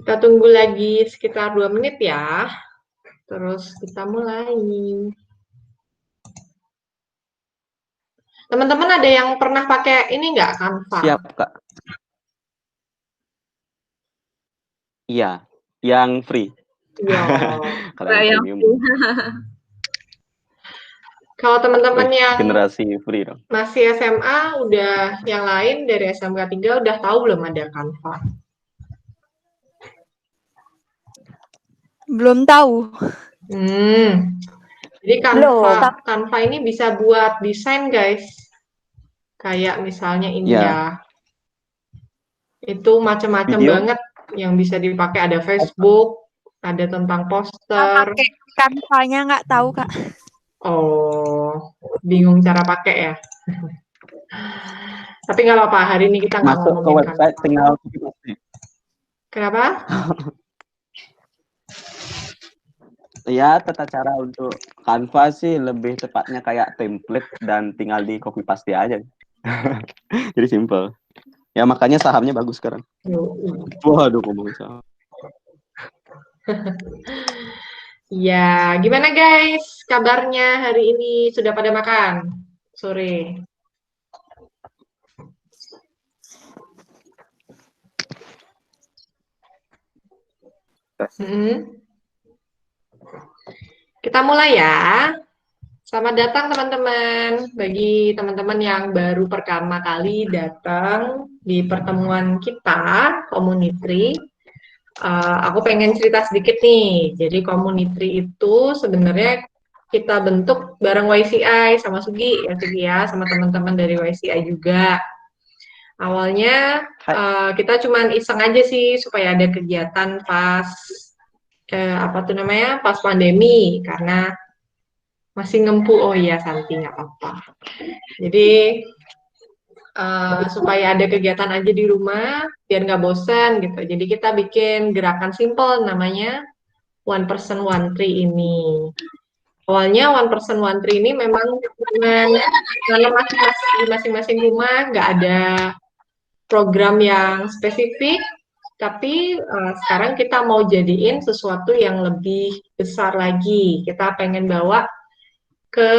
Kita tunggu lagi sekitar 2 menit ya. Terus kita mulai. Teman-teman ada yang pernah pakai ini nggak, Canva? Siap, Kak. Iya, yang free. Iya. Kalau yang Yang premium. Kalau teman-teman yang generasi free dong. masih SMA, udah yang lain dari SMK 3 udah tahu belum ada Canva? Belum tahu. Jadi Canva ini bisa buat desain, guys. Kayak misalnya ini ya. Itu macam-macam banget yang bisa dipakai. Ada Facebook, ada tentang poster. Pakai Canva-nya nggak tahu, Kak. Oh, bingung cara pakai ya. Tapi nggak apa-apa, hari ini kita nggak Masuk ke ngomongin website Canva. tinggal Kenapa? Ya, tata cara untuk Canva sih lebih tepatnya kayak template dan tinggal di copy paste aja. Jadi simple. Ya makanya sahamnya bagus sekarang. Waduh, ngomongin saham. Ya, gimana guys? Kabarnya hari ini sudah pada makan sore? Kita mulai ya. Selamat datang teman-teman. Bagi teman-teman yang baru pertama kali datang di pertemuan kita, Community, aku pengen cerita sedikit nih. Jadi Community itu sebenarnya kita bentuk bareng YCI sama Sugi ya, sama teman-teman dari YCI juga. Awalnya kita cuman iseng aja sih supaya ada kegiatan pas pas pandemi, karena masih ngempu. Oh iya, Santi, nggak apa-apa. Jadi supaya ada kegiatan aja di rumah biar nggak bosan gitu. Jadi kita bikin gerakan simple namanya One Person One Tree ini. Awalnya One Person One Tree ini memang dengan masing-masing rumah, nggak ada program yang spesifik, tapi sekarang kita mau jadiin sesuatu yang lebih besar lagi. Kita pengen bawa ke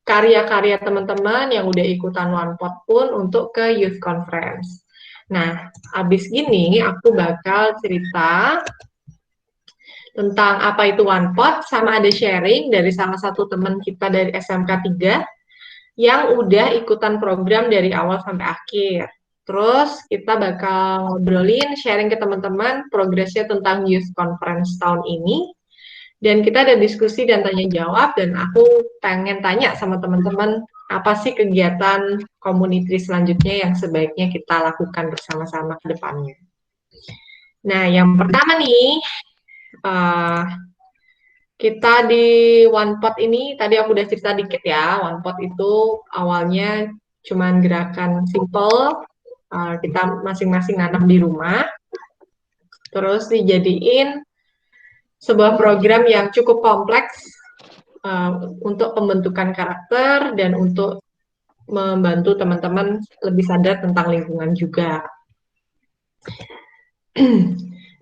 karya-karya teman-teman yang udah ikutan One Pot pun untuk ke Youth Conference. Nah, abis gini aku bakal cerita tentang apa itu One Pot, sama ada sharing dari salah satu teman kita dari SMK 3 yang udah ikutan program dari awal sampai akhir. Terus kita bakal ngobrolin, sharing ke teman-teman progresnya tentang Youth Conference tahun ini. Dan kita ada diskusi dan tanya jawab, dan aku pengen tanya sama teman-teman, apa sih kegiatan community selanjutnya yang sebaiknya kita lakukan bersama-sama ke depannya. Nah, yang pertama nih, kita di One Pot ini, tadi aku udah cerita dikit ya, One Pot itu awalnya cuman gerakan simple, kita masing-masing nanam di rumah, terus dijadiin sebuah program yang cukup kompleks untuk pembentukan karakter dan untuk membantu teman-teman lebih sadar tentang lingkungan juga.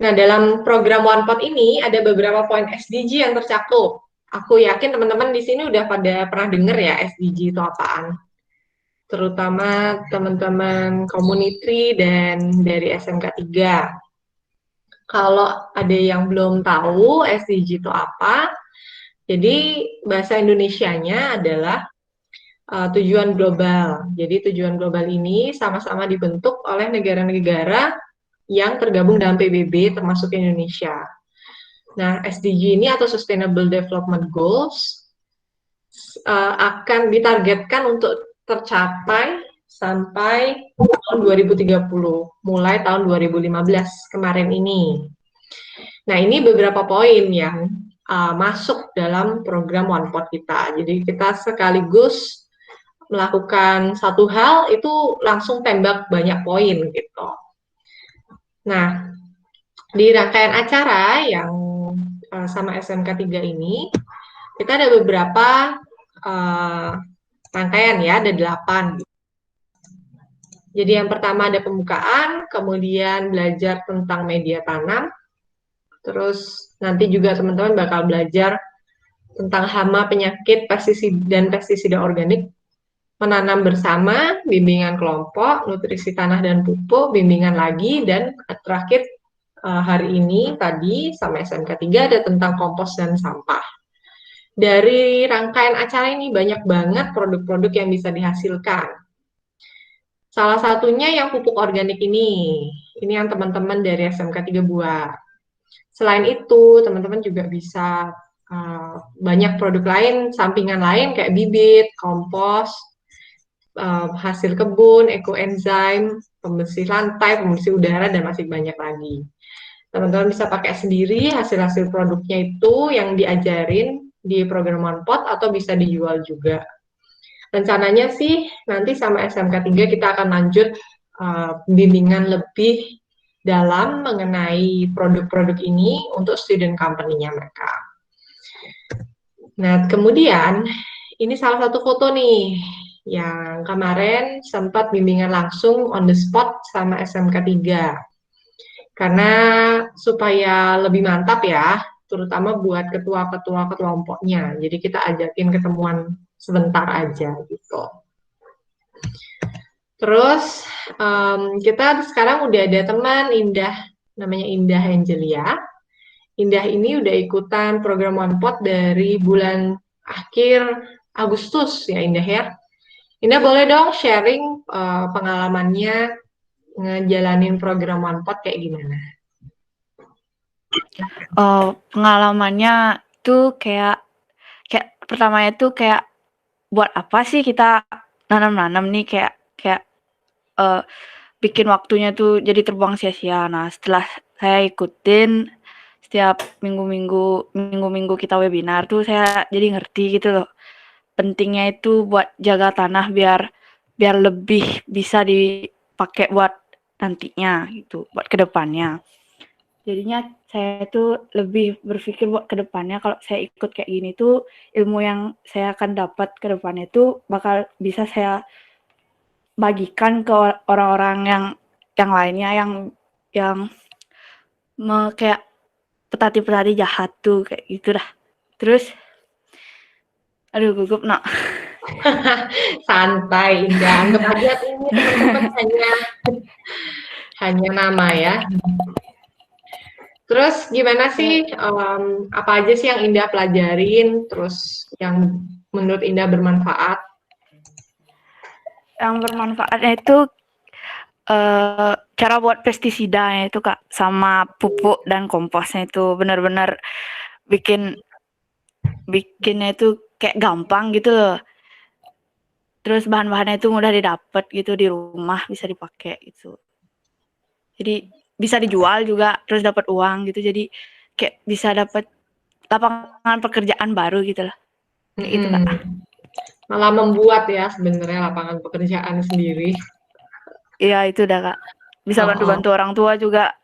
Nah, dalam program One Pot ini ada beberapa poin SDG yang tercakup. Aku yakin teman-teman di sini udah pada pernah dengar ya SDG itu apaan. Terutama teman-teman community dan dari SMK 3. Kalau ada yang belum tahu SDG itu apa, jadi bahasa Indonesianya adalah tujuan global. Jadi tujuan global ini sama-sama dibentuk oleh negara-negara yang tergabung dalam PBB termasuk Indonesia. Nah, SDG ini atau Sustainable Development Goals akan ditargetkan untuk tercapai sampai tahun 2030, mulai tahun 2015 kemarin ini. Nah, ini beberapa poin yang masuk dalam program One Pot kita. Jadi kita sekaligus melakukan satu hal itu langsung tembak banyak poin gitu. Nah, di rangkaian acara yang sama SMK 3 ini, kita ada beberapa rangkaian ya, ada 8. Jadi yang pertama ada pembukaan, kemudian belajar tentang media tanam, Terus nanti juga teman-teman bakal belajar tentang hama, penyakit, pestisida organik, menanam bersama, bimbingan kelompok, nutrisi tanah dan pupuk, bimbingan lagi, dan terakhir hari ini tadi sama SMK 3 ada tentang kompos dan sampah. Dari rangkaian acara ini banyak banget produk-produk yang bisa dihasilkan. Salah satunya yang pupuk organik ini yang teman-teman dari SMK 3 buat. Selain itu, teman-teman juga bisa banyak produk lain, sampingan lain kayak bibit, kompos, hasil kebun, ekoenzim, pembersih lantai, pembersih udara, dan masih banyak lagi. Teman-teman bisa pakai sendiri hasil-hasil produknya itu yang diajarin di program OnePot atau bisa dijual juga. Rencananya sih nanti sama SMK 3 kita akan lanjut bimbingan lebih dalam mengenai produk-produk ini untuk student company-nya mereka. Nah, kemudian ini salah satu foto nih yang kemarin sempat bimbingan langsung on the spot sama SMK 3. Karena supaya lebih mantap ya, terutama buat ketua-ketua kelompoknya. Jadi kita ajakin ketemuan sebentar aja gitu. Terus kita sekarang udah ada teman Indah, namanya Indah Angelia. Indah ini udah ikutan program OnePot dari bulan akhir Agustus ya Indah ya. Indah boleh dong sharing pengalamannya ngejalanin program OnePot kayak gimana? Pengalamannya tuh kayak pertamanya tuh kayak buat apa sih kita nanam-nanam nih, kayak bikin waktunya tuh jadi terbuang sia-sia. Nah, setelah saya ikutin setiap minggu-minggu kita webinar tuh saya jadi ngerti gitu loh. Pentingnya itu buat jaga tanah biar lebih bisa dipakai buat nantinya gitu, buat kedepannya. Jadinya saya tuh lebih berpikir buat kedepannya kalau saya ikut kayak gini tuh ilmu yang saya akan dapat kedepannya tuh bakal bisa saya bagikan ke orang-orang yang lainnya yang kayak petani-petani jahat tuh kayak gitu dah. Terus aduh gugup nak. Santai Indah, anggap aja ini teman-teman hanya nama ya. Terus gimana sih, apa aja sih yang Indah pelajarin, terus yang menurut Indah bermanfaat? Yang bermanfaatnya itu cara buat pestisida itu Kak, sama pupuk dan komposnya itu benar-benar bikinnya itu kayak gampang gitu loh. Terus bahan-bahannya itu mudah didapat gitu di rumah, bisa dipakai gitu. Jadi bisa dijual juga, terus dapat uang gitu. Jadi kayak bisa dapat lapangan pekerjaan baru gitu lah. Kayak gitu Kak. Malah membuat ya sebenarnya lapangan pekerjaan sendiri. Iya itu dah Kak. Bisa bantu-bantu orang tua juga.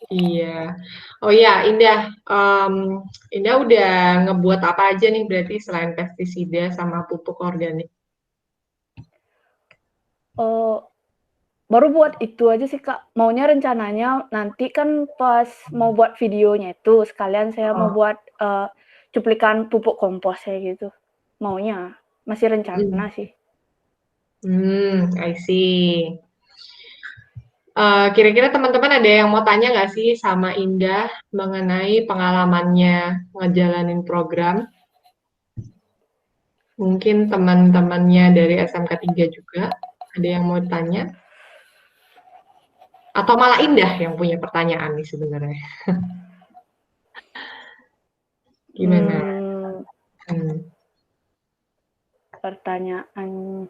Iya. Oh ya, Indah. Indah udah ngebuat apa aja nih berarti selain pestisida sama pupuk organik? Baru buat itu aja sih Kak. Maunya rencananya nanti kan pas mau buat videonya itu sekalian saya mau buat cuplikan pupuk komposnya gitu. Maunya masih rencana sih. I see. Kira-kira teman-teman ada yang mau tanya nggak sih sama Indah mengenai pengalamannya ngejalanin program? Mungkin teman-temannya dari SMK 3 juga ada yang mau tanya? Atau malah Indah yang punya pertanyaan nih sebenarnya? Gimana? Pertanyaan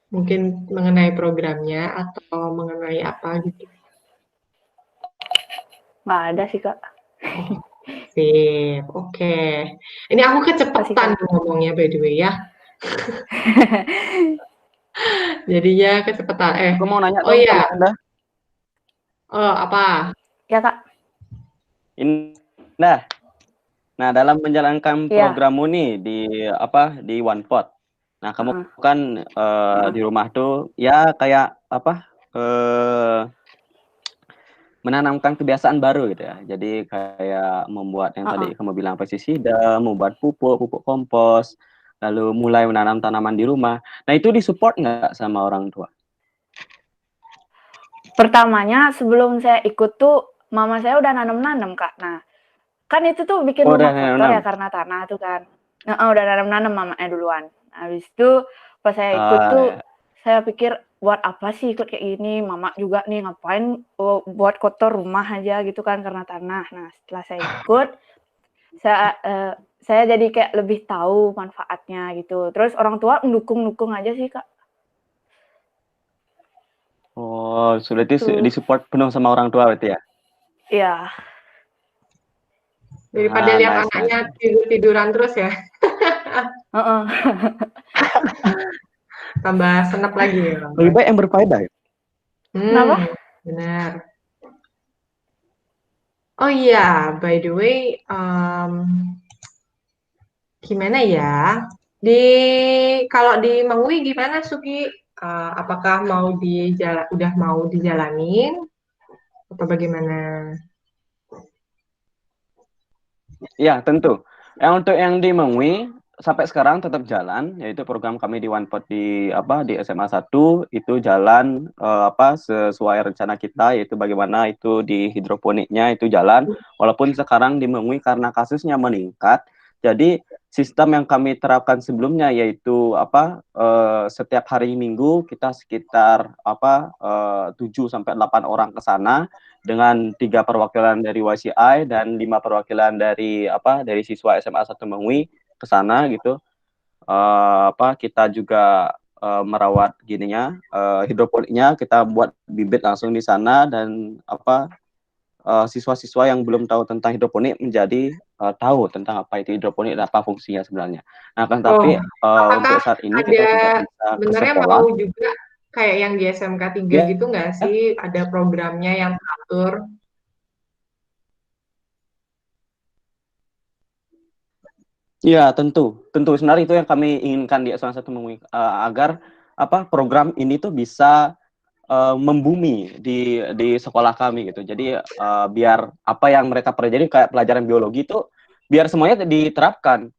Mungkin mengenai programnya atau mengenai apa gitu? nggak ada sih Kak. Sip, oke. Ini aku kecepatan ngomongnya by the way ya. Jadinya kecepatan. Aku mau nanya Oh dong iya. sama Indah. Oh, apa? Ya Kak. Indah. Nah, dalam menjalankan programmu nih di OnePot. Nah, kamu kan di rumah tuh ya kayak apa? menanamkan kebiasaan baru gitu ya. Jadi kayak membuat yang tadi kamu bilang pestisida, membuat pupuk kompos, lalu mulai menanam tanaman di rumah. Nah itu disupport nggak sama orang tua? Pertamanya sebelum saya ikut tuh mama saya udah nanam-nanam Kak. Nah, kan itu tuh bikin Udah rumah kotor nanam. ya karena tanah tuh kan. Udah nanam-nanam mamanya duluan. Habis itu pas saya ikut tuh Ya. saya pikir buat apa sih ikut kayak gini, mama juga nih ngapain buat kotor rumah aja gitu kan karena tanah. Nah setelah saya ikut, saya jadi kayak lebih tahu manfaatnya gitu. Terus orang tua mendukung aja sih Kak. Oh, sudah disupport penuh sama orang tua berarti ya? Iya. Daripada lihat Nice. anaknya tidur-tiduran terus ya. Tambah senep lagi ya. Lebih baik yang berfaedah ya? Kenapa? Benar. Oh iya, by the way, gimana ya? Kalau di Mengwi gimana Suki? Apakah udah mau dijalanin atau bagaimana? Iya, tentu. Untuk yang di Mengwi sampai sekarang tetap jalan, yaitu program kami di OnePod di SMA 1 itu jalan sesuai rencana kita, yaitu bagaimana itu di hidroponiknya itu jalan. Walaupun sekarang di Mengwi karena kasusnya meningkat, jadi sistem yang kami terapkan sebelumnya yaitu setiap hari Minggu kita sekitar 7 sampai 8 orang ke sana dengan 3 perwakilan dari YCI dan 5 perwakilan dari siswa SMA 1 Mengwi ke sana gitu. Kita juga merawat hidroponiknya, kita buat bibit langsung di sana dan siswa-siswa yang belum tahu tentang hidroponik menjadi tahu tentang apa itu hidroponik dan apa fungsinya sebenarnya. Nah, kan tapi Apakah untuk saat ini kita ada tidak bisa ke sebenarnya sekolah. mau juga kayak yang di SMK 3 Ya, gitu nggak sih? Ada programnya yang teratur? Iya, tentu. Sebenarnya itu yang kami inginkan di SMA 1 Mengwi, agar program ini tuh bisa membumi di sekolah kami gitu. Jadi biar apa yang mereka pelajari kayak pelajaran biologi itu biar semuanya diterapkan.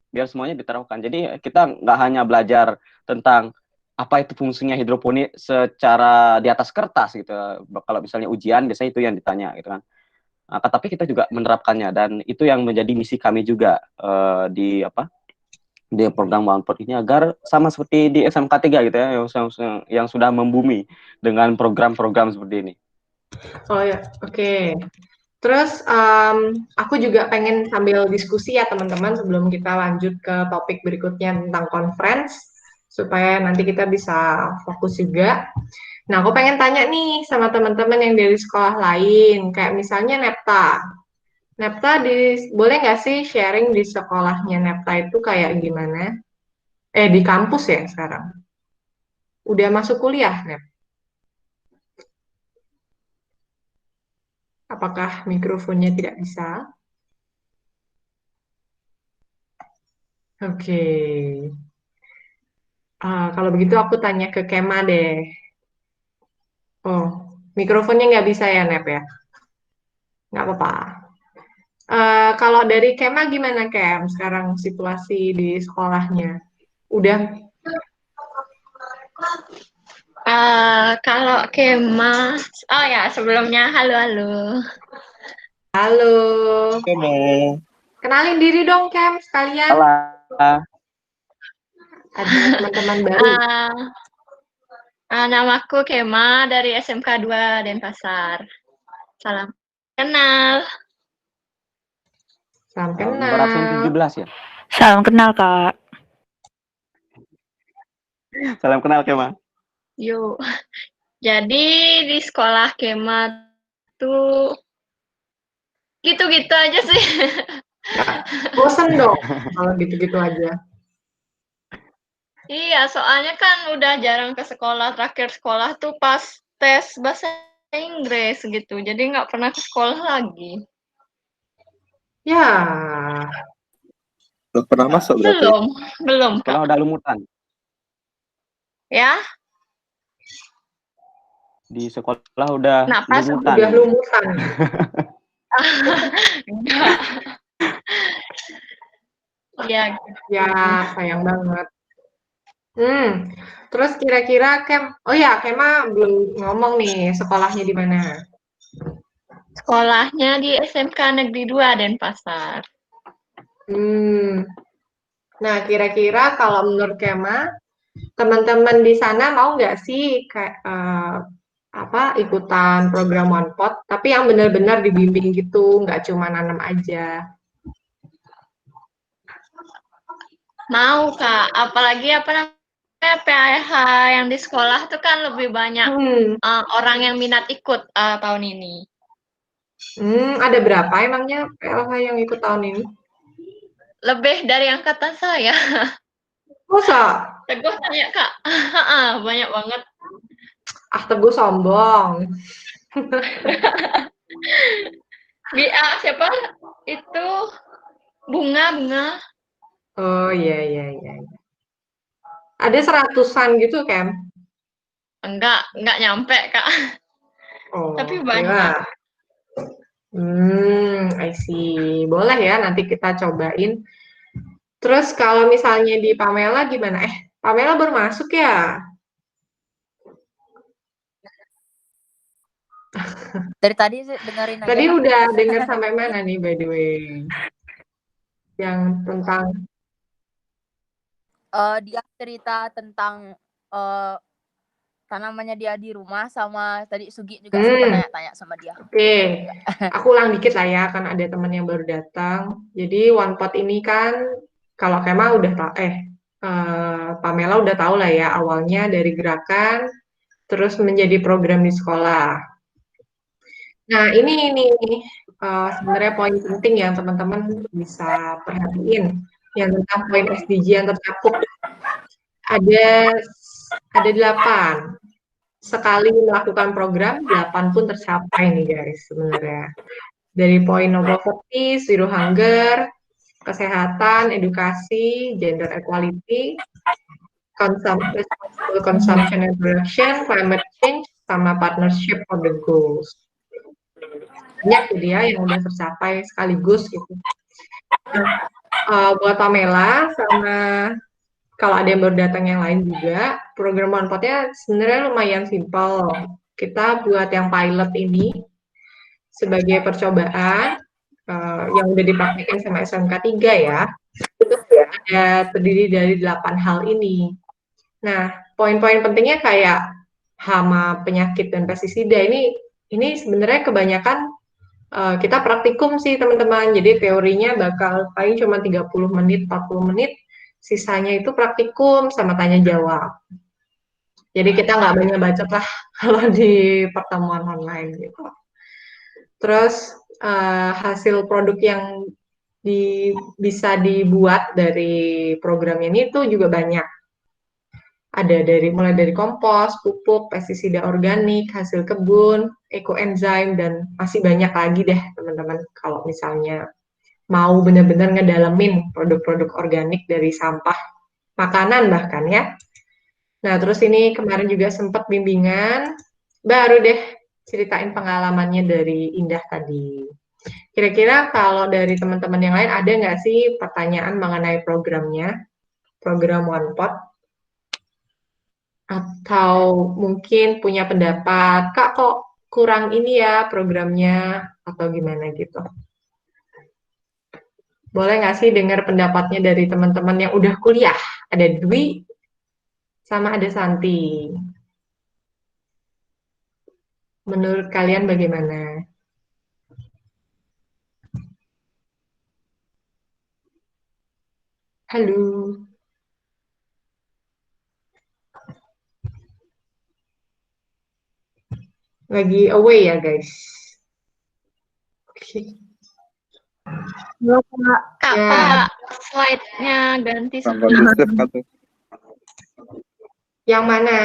Jadi kita nggak hanya belajar tentang apa itu fungsinya hidroponik secara di atas kertas gitu. Kalau misalnya ujian biasanya itu yang ditanya gitu kan. Tapi kita juga menerapkannya dan itu yang menjadi misi kami juga di program OnePod ini agar sama seperti di SMK 3 gitu ya yang sudah membumi dengan program-program seperti ini. Oh ya, oke. Terus aku juga pengen sambil diskusi ya teman-teman sebelum kita lanjut ke topik berikutnya tentang conference supaya nanti kita bisa fokus juga. Nah, aku pengen tanya nih sama teman-teman yang dari sekolah lain, kayak misalnya Nepta. Boleh nggak sih sharing di sekolahnya Nepta itu kayak gimana? Di kampus ya sekarang. Udah masuk kuliah, Nep? Apakah mikrofonnya tidak bisa? Oke. Kalau begitu aku tanya ke Kema deh. Oh, mikrofonnya nggak bisa ya, Nep ya? Nggak apa-apa. Kalau dari Kema gimana, Kem? Sekarang situasi di sekolahnya? Udah Kalau Kemas, oh ya sebelumnya halo. halo. Kenalin diri dong, Kem, sekalian. Halo. Ada teman-teman baru. Namaku Kema dari SMK 2 Denpasar. Salam kenal. Salam Berasen kenal. 17 ya? Salam kenal Kak. Salam kenal Kema. Yuk. Jadi di sekolah Kema tuh gitu-gitu aja sih. Bosen dong kalau gitu-gitu aja. Iya, soalnya kan udah jarang ke sekolah. Terakhir sekolah tuh pas tes bahasa Inggris gitu. Jadi nggak pernah ke sekolah lagi. Ya, Belum pernah masuk berarti? Belum Kak. Sekolah udah lumutan. Ya, di sekolah udah Kenapa? lumutan. Udah lumutan. Enggak. Ya, Ya, sayang banget. Terus kira-kira oh ya, Kema belum ngomong nih sekolahnya di mana? sekolahnya di SMK Negeri 2 Denpasar. Nah, kira-kira kalau menurut Kema, teman-teman di sana mau nggak sih kayak ikutan program One Pot, tapi yang benar-benar dibimbing gitu, nggak cuma nanam aja. Mau, Kak. Apalagi PAH yang di sekolah tuh kan lebih banyak orang yang minat ikut tahun ini. Ada berapa emangnya PLH yang ikut tahun ini? Lebih dari angkatan saya. Masa? Teguh tanya, Kak. Banyak banget. Teguh sombong. Siapa? Itu Bunga. Oh iya. Ada 100-an gitu, Kem? Enggak nyampe, Kak. Oh, Tapi banyak. I see. Boleh ya, nanti kita cobain. Terus kalau misalnya di Pamela gimana? Pamela baru masuk ya? Dari tadi sih dengerin aja. Tadi Kak. udah denger sampai mana nih, by the way? Yang tentang Dia cerita tentang tanamannya dia di rumah, sama tadi Sugi juga sempat tanya-tanya sama dia. Oke. Aku ulang dikit lah ya, kan ada teman yang baru datang. Jadi One Pot ini kan, kalau Kema udah Pamela udah tahu lah ya, awalnya dari gerakan, terus menjadi program di sekolah. Nah, ini sebenarnya poin penting yang teman-teman bisa perhatiin, yang tentang poin SDG yang tercakup. Ada 8. Sekali melakukan program, 8 pun tercapai nih guys sebenarnya. Dari poin no poverty, zero hunger, kesehatan, edukasi, gender equality, responsible consumption and production, climate change, sama partnership for the goals. Banyak tuh dia yang udah tercapai sekaligus gitu. Buat Pamela sama kalau ada yang baru datang yang lain juga, program One Pot-nya sebenarnya lumayan simpel. Kita buat yang pilot ini sebagai percobaan yang udah dipraktikkan sama SMK 3 ya. Itu ada terdiri dari 8 hal ini. Nah, poin-poin pentingnya kayak hama, penyakit, dan pestisida ini sebenarnya kebanyakan kita praktikum sih teman-teman. Jadi teorinya bakal paling cuma 30 menit, 40 menit. Sisanya itu praktikum sama tanya jawab. Jadi kita nggak banyak bacot lah kalau di pertemuan online gitu. Terus hasil produk yang bisa dibuat dari program ini tuh juga banyak. Ada mulai dari kompos, pupuk, pestisida organik, hasil kebun, ekoenzim, dan masih banyak lagi deh teman-teman kalau misalnya mau benar-benar ngedalamin produk-produk organik dari sampah makanan bahkan ya. Nah, terus ini kemarin juga sempat bimbingan, baru deh ceritain pengalamannya dari Indah tadi. Kira-kira kalau dari teman-teman yang lain ada nggak sih pertanyaan mengenai programnya, program One Pot? Atau mungkin punya pendapat, Kak kok kurang ini ya programnya, atau gimana gitu. Boleh nggak sih dengar pendapatnya dari teman-teman yang udah kuliah? Ada Dwi, sama ada Santi. Menurut kalian bagaimana? Halo. Lagi away ya guys. Oke. Kak, Ya. Pak, slide-nya ganti Tambah sebelah. step kan tuh. Yang mana?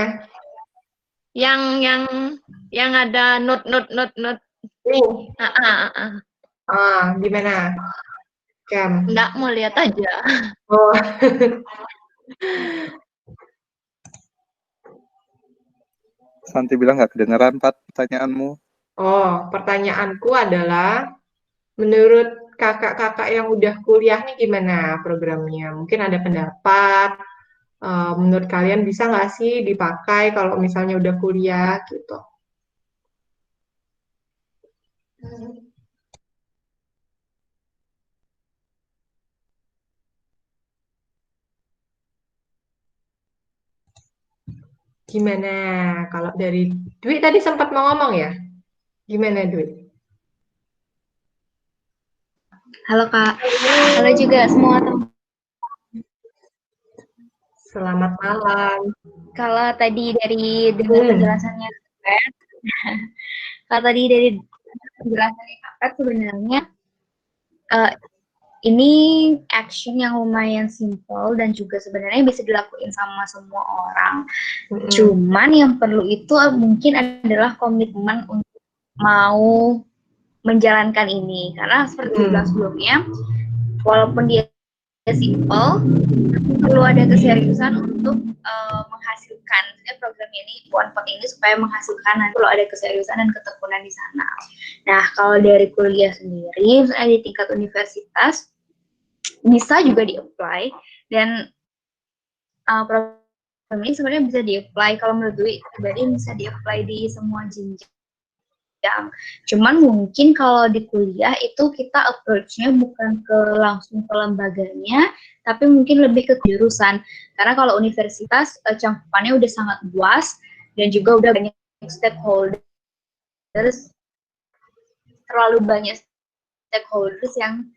Yang ada note. Nih. Ah. Gimana? Cam. Nggak mau lihat aja. Oh. Santi bilang nggak kedengeran, Pat, pertanyaanmu. Oh, pertanyaanku adalah, menurut kakak-kakak yang udah kuliah nih gimana programnya? Mungkin ada pendapat, menurut kalian bisa nggak sih dipakai kalau misalnya udah kuliah gitu? Gimana kalau dari Dwi tadi sempat mau ngomong ya? Gimana Dwi? Halo Kak, halo juga semua teman. Selamat malam. Kalau tadi dari dengar penjelasannya Kak, kalau tadi dari penjelasannya Kak sebenarnya ini action yang lumayan simple dan juga sebenarnya bisa dilakuin sama semua orang. Cuman yang perlu itu mungkin adalah komitmen untuk mau menjalankan ini. Karena seperti bilang sebelumnya, walaupun dia simple, perlu ada keseriusan untuk menghasilkan program ini, One Pot ini supaya menghasilkan, nanti perlu ada keseriusan dan ketekunan di sana. Nah, kalau dari kuliah sendiri, di tingkat universitas, bisa juga di-apply, dan program ini sebenarnya bisa di-apply, kalau menurut Dwi pribadi bisa di-apply di semua jenjang. Cuman mungkin kalau di kuliah itu kita approach-nya bukan langsung ke lembaganya, tapi mungkin lebih ke jurusan. Karena kalau universitas cakupannya udah sangat luas dan juga udah banyak stakeholders, terlalu banyak stakeholders yang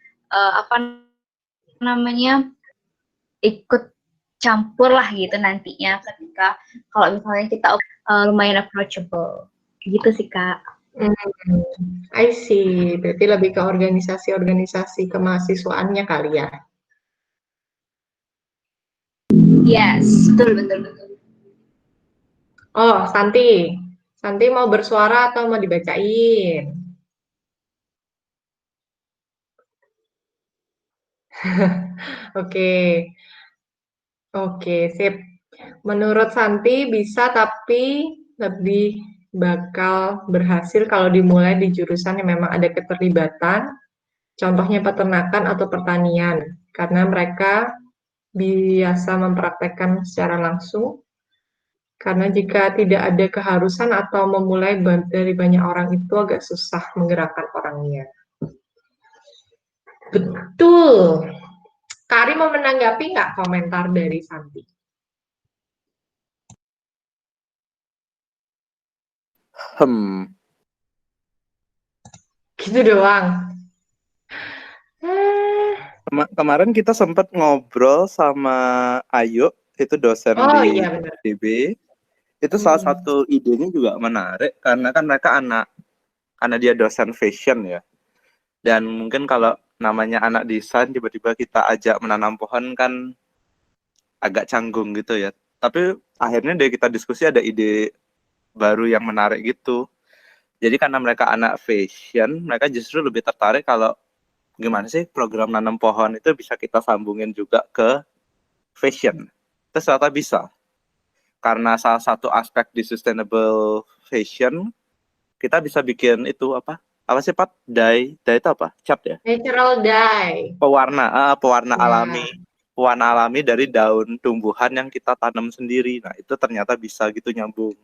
ikut campur lah gitu nantinya ketika kalau misalnya kita lumayan approachable gitu sih Kak. I see. Berarti lebih ke organisasi-organisasi kemahasiswaannya kali ya? Yes, betul. Oh, Santi. Santi mau bersuara atau mau dibacain? Oke. Oke, sip. Menurut Santi bisa, tapi lebih bakal berhasil kalau dimulai di jurusan yang memang ada keterlibatan, contohnya peternakan atau pertanian, karena mereka biasa mempraktekkan secara langsung. Karena jika tidak ada keharusan atau memulai dari banyak orang itu agak susah menggerakkan orangnya. Betul. Kari mau menanggapi nggak komentar dari Santi? Gitu doang. Kemarin kita sempat ngobrol sama Ayu, itu dosen di Iya, benar. DB. Itu salah satu idenya juga menarik karena kan mereka karena dia dosen fashion ya. Dan mungkin kalau namanya anak desain tiba-tiba kita ajak menanam pohon kan agak canggung gitu ya. Tapi akhirnya dari kita diskusi ada ide baru yang menarik gitu. Jadi karena mereka anak fashion, mereka justru lebih tertarik kalau gimana sih program nanam pohon itu bisa kita sambungin juga ke fashion. Terus ternyata bisa. Karena salah satu aspek di sustainable fashion, kita bisa bikin itu apa sih Pat? Dye itu apa? Cat ya? Natural dye. Pewarna alami. Pewarna alami dari daun tumbuhan yang kita tanam sendiri. Nah itu ternyata bisa gitu nyambung.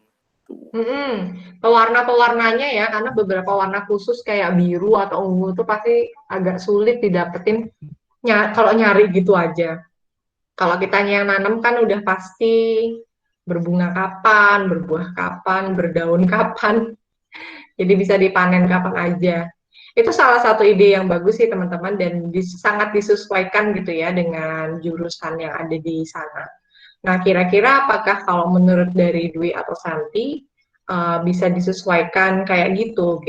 Pewarna-pewarnanya ya, karena beberapa warna khusus kayak biru atau ungu itu pasti agak sulit didapetin kalau nyari gitu aja. Kalau kita yang nanam kan udah pasti berbunga kapan, berbuah kapan, berdaun kapan. Jadi bisa dipanen kapan aja. Itu salah satu ide yang bagus sih teman-teman dan sangat disesuaikan gitu ya dengan jurusan yang ada di sana. Nah, kira-kira apakah kalau menurut dari Dwi atau Santi bisa disesuaikan kayak gitu.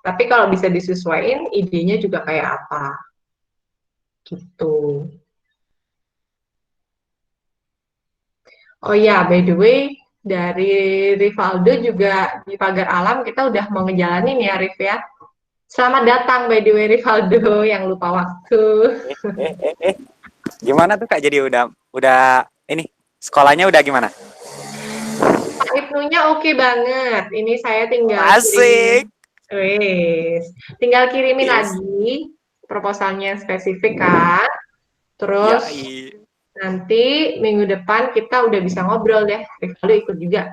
Tapi kalau bisa disesuaikan, idenya juga kayak apa? Gitu. Oh ya, by the way, dari Rivaldo juga di Pagar Alam kita udah mau ngejalanin ya, Rif ya. Selamat datang by the way Rivaldo yang lupa waktu. Gimana tuh Kak? Jadi udah ini sekolahnya udah gimana? Ibnunya oke banget. Ini saya tinggal Asik. tinggal kirimin Yes. lagi proposalnya spesifik kan. Terus Yoi. nanti minggu depan kita udah bisa ngobrol deh. Rivaldo ikut juga.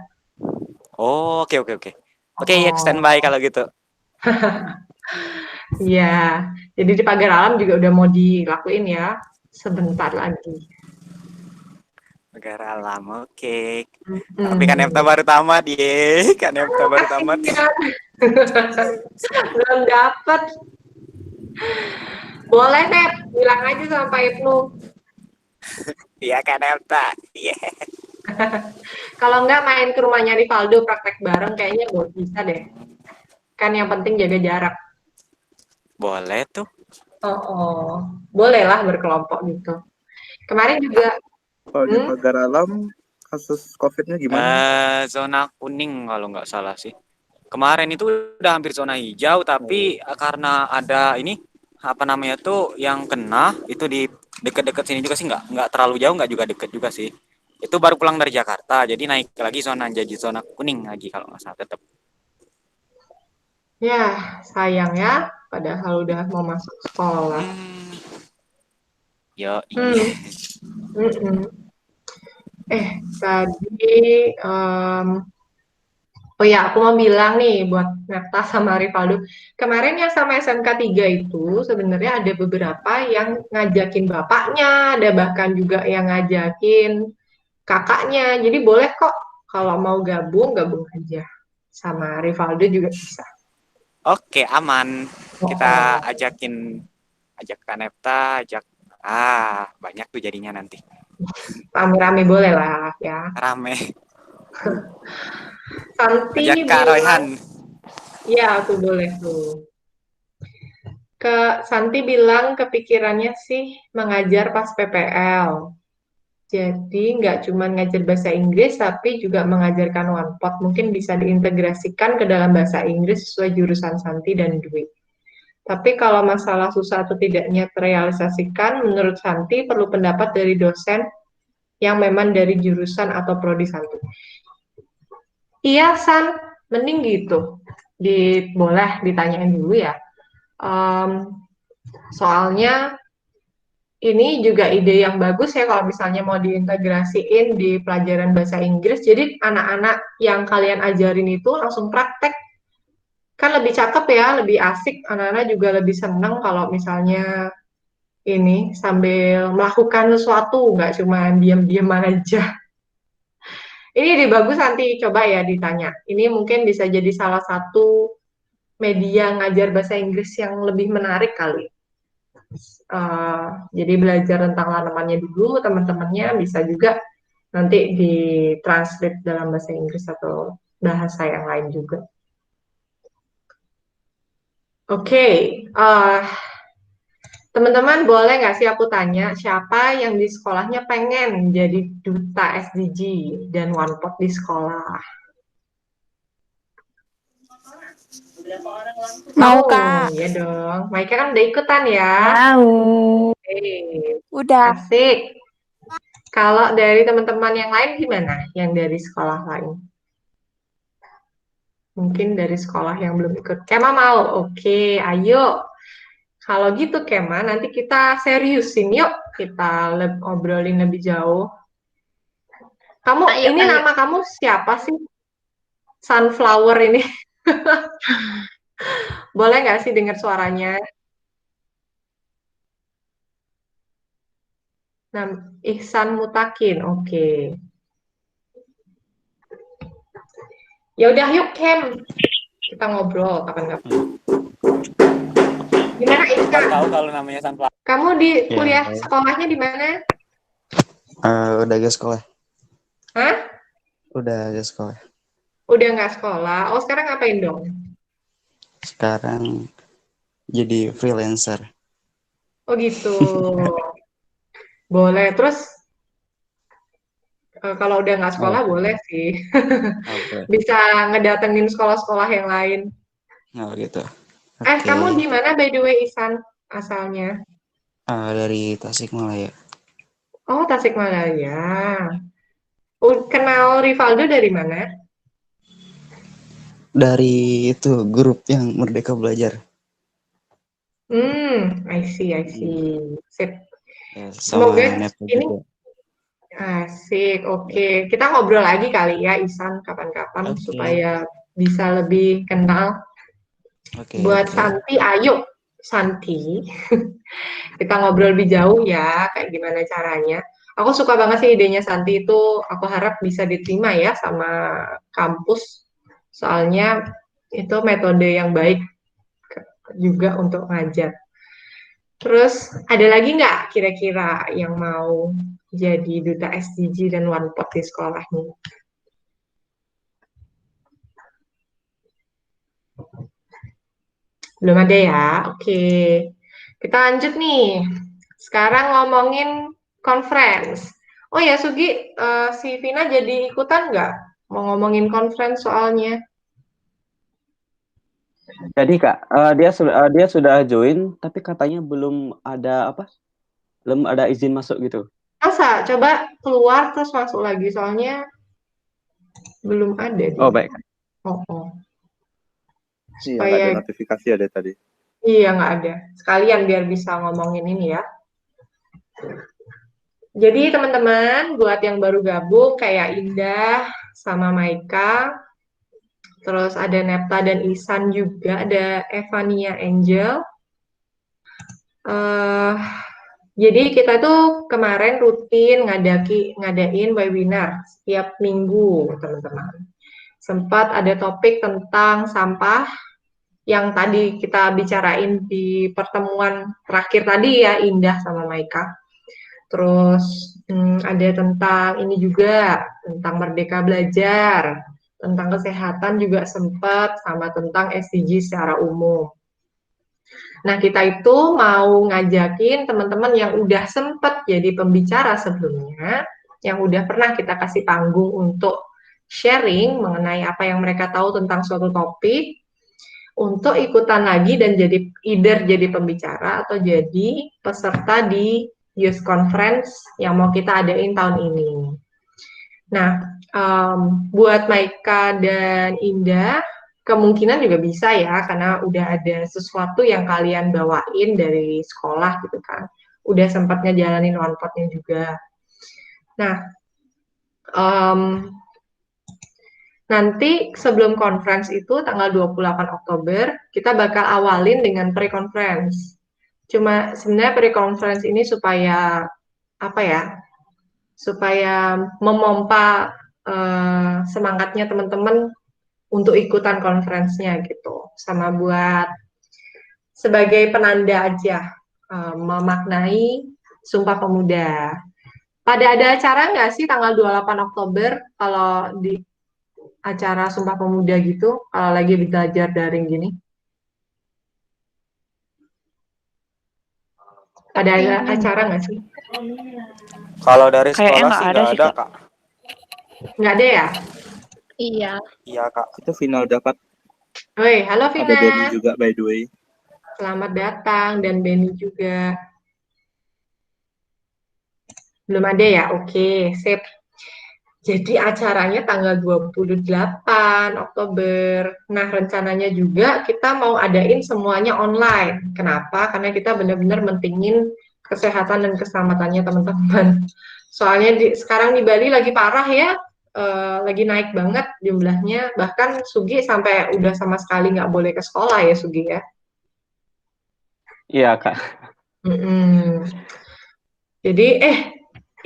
Oh, oke. Oke, ya Oh. standby kalau gitu. Iya, jadi di pagar alam juga udah mau dilakuin ya, sebentar lagi. Negara alam, oke. Mm. Tapi kan Efta baru tamat, ye. Kan Efta baru tamat. Belum dapet. Boleh, Nep, bilang aja sama Pak Ibnu. Iya kan Efta. Iya. Kalau nggak main ke rumahnya Rivaldo praktek bareng, kayaknya bisa deh. Kan yang penting jaga jarak. Boleh tuh. Oh. Boleh lah berkelompok gitu. Kemarin juga, Kalau di pagar alam kasus COVID-nya gimana? Zona kuning kalau nggak salah sih. Kemarin itu udah hampir zona hijau, tapi karena ada ini apa namanya tuh yang kena itu di deket-deket sini juga sih, nggak terlalu jauh, nggak juga deket juga sih. Itu baru pulang dari Jakarta, jadi naik lagi jadi zona kuning lagi kalau nggak salah tetap. ya sayang ya, padahal udah mau masuk sekolah. Yo, Mm-mm. Tadi, oh ya, aku mau bilang nih buat Neta sama Rivaldo. Kemarin yang sama SMK 3 itu sebenarnya ada beberapa yang ngajakin bapaknya, ada bahkan juga yang ngajakin kakaknya. Jadi boleh kok kalau mau gabung aja. Sama Rivaldo juga bisa. Oke, aman. Kita ajak Kak Nepta, banyak tuh jadinya nanti. Rame-rame boleh lah ya. Rame. Santi Ajak Kak Royhan. Iya, aku boleh tuh. Santi bilang kepikirannya sih mengajar pas PPL. Jadi nggak cuma ngajar bahasa Inggris, tapi juga mengajarkan one pot. Mungkin bisa diintegrasikan ke dalam bahasa Inggris sesuai jurusan Santi dan Dwi. Tapi kalau masalah susah atau tidaknya terrealisasikan, menurut Santi perlu pendapat dari dosen yang memang dari jurusan atau prodi Santi. Iya, San, mending gitu. Boleh ditanyain dulu ya. Soalnya ini juga ide yang bagus ya kalau misalnya mau diintegrasiin di pelajaran bahasa Inggris. Jadi anak-anak yang kalian ajarin itu langsung praktek. Kan lebih cakep ya, lebih asik. Anak-anak juga lebih seneng kalau misalnya ini sambil melakukan sesuatu, nggak cuma diam-diam aja. Ini ide bagus, nanti coba ya ditanya. Ini mungkin bisa jadi salah satu media ngajar bahasa Inggris yang lebih menarik kali. Jadi belajar tentang tanamannya dulu, teman-temannya bisa juga nanti ditranslate dalam bahasa Inggris atau bahasa yang lain juga. Oke, teman-teman boleh nggak sih aku tanya siapa yang di sekolahnya pengen jadi duta SDG dan one pot di sekolah? Mau, Kak. Iya dong. Maika kan udah ikutan ya. Mau. Oke, Udah. asik. Kalau dari teman-teman yang lain gimana? Yang dari sekolah lain? Mungkin dari sekolah yang belum ikut. Kema mau? Oke, ayo. Kalau gitu Kema, nanti kita seriusin yuk. Kita obrolin lebih jauh. Kamu, Ayo. nama kamu siapa sih? Sunflower ini. Boleh nggak sih dengar suaranya? Ihsan Mutakin, oke. Ya udah yuk Kem, kita ngobrol kapan-kapan. Gimana Ihsan? Baru tahu kalau namanya Sunflower. Kamu di kuliah sekolahnya di mana? Udah gak sekolah. Hah? Udah gak sekolah. Udah nggak sekolah? Oh sekarang ngapain dong? Sekarang jadi freelancer. Oh gitu. Boleh. Terus kalau udah nggak sekolah boleh sih. Bisa ngedatengin sekolah-sekolah yang lain. Oh gitu. Kamu di mana by the way Ihsan asalnya? Dari Tasikmalaya. Oh Tasikmalaya. Kenal Rivaldo dari mana? dari itu grup yang Merdeka Belajar. I see. Sip. Ya, Semoga sama Nepo ini juga. asik. Oke, kita ngobrol lagi kali ya, Isan, kapan-kapan Oke. supaya bisa lebih kenal. Buat Oke. Santi, ayo Santi, kita ngobrol lebih jauh ya, kayak gimana caranya. Aku suka banget sih idenya Santi itu, aku harap bisa diterima ya sama kampus. Soalnya itu metode yang baik juga untuk ngajar. Terus ada lagi nggak kira-kira yang mau jadi duta SDG dan One Pot di sekolah nih? Belum ada ya? Oke. Kita lanjut nih. Sekarang ngomongin conference. Oh ya, Sugi, si Vina jadi ikutan nggak? Mau ngomongin conference soalnya. Jadi Kak, dia sudah join, tapi katanya belum ada belum ada izin masuk gitu. Masa? Coba keluar terus masuk lagi, soalnya belum ada Oh dia. baik. Oh. Iya, nggak ada Supaya, notifikasi ada tadi. iya nggak ada. Sekalian biar bisa ngomongin ini ya. Jadi teman-teman, buat yang baru gabung kayak Indah sama Maika, terus ada Nepta dan Isan juga, ada Evania Angel. Jadi kita tuh kemarin rutin ngadain webinar setiap minggu, teman-teman. Sempat ada topik tentang sampah yang tadi kita bicarain di pertemuan terakhir tadi ya, Indah sama Maika. Terus ada tentang ini juga, tentang Merdeka Belajar, tentang kesehatan juga sempat, sama tentang SDG secara umum. Nah, kita itu mau ngajakin teman-teman yang udah sempat jadi pembicara sebelumnya, yang udah pernah kita kasih panggung untuk sharing mengenai apa yang mereka tahu tentang suatu topik, untuk ikutan lagi dan jadi either jadi pembicara atau jadi peserta di Youth Conference yang mau kita adain tahun ini. Nah, buat Maika dan Indah, kemungkinan juga bisa ya, karena udah ada sesuatu yang kalian bawain dari sekolah gitu kan. Udah sempat ngejalanin One Pot-nya juga. Nah, nanti sebelum conference itu tanggal 28 Oktober, kita bakal awalin dengan pre-conference. Cuma sebenarnya pre-conference ini supaya, apa ya, supaya memompa semangatnya teman-teman untuk ikutan conference-nya gitu. Sama buat sebagai penanda aja, memaknai Sumpah Pemuda. Pada ada acara nggak sih tanggal 28 Oktober kalau di acara Sumpah Pemuda gitu, kalau lagi belajar daring gini? Ada acara nggak sih? Kalau dari Kayaknya sekolah nggak sih ada nggak sih, ada, Kak. Kak. Nggak ada ya? Iya. Iya, Kak. Itu final dapat. Woi, halo Ada Benny Vina. juga by the way. Selamat datang, dan Benny juga. Belum ada ya? Oke, sip. Jadi acaranya tanggal 28 Oktober. Nah, rencananya juga kita mau adain semuanya online. Kenapa? Karena kita benar-benar mentingin kesehatan dan keselamatannya teman-teman. Soalnya sekarang di Bali lagi parah ya, lagi naik banget jumlahnya. Bahkan Sugi sampai udah sama sekali nggak boleh ke sekolah ya, Sugi ya. Iya Kak. Jadi,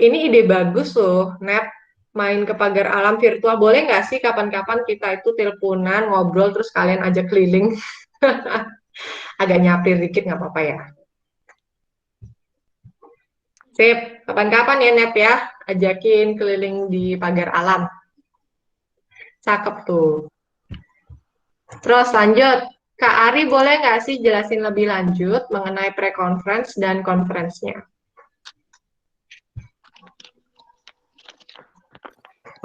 ini ide bagus loh, Nep. Main ke pagar alam virtual. Boleh nggak sih kapan-kapan kita itu teleponan, ngobrol, terus kalian ajak keliling? Agak nyapir dikit, nggak apa-apa ya. Sip, kapan-kapan ya, Nep ya. Ajakin keliling di pagar alam. Cakep tuh. Terus lanjut. Kak Ari boleh nggak sih jelasin lebih lanjut mengenai pre-conference dan conference-nya?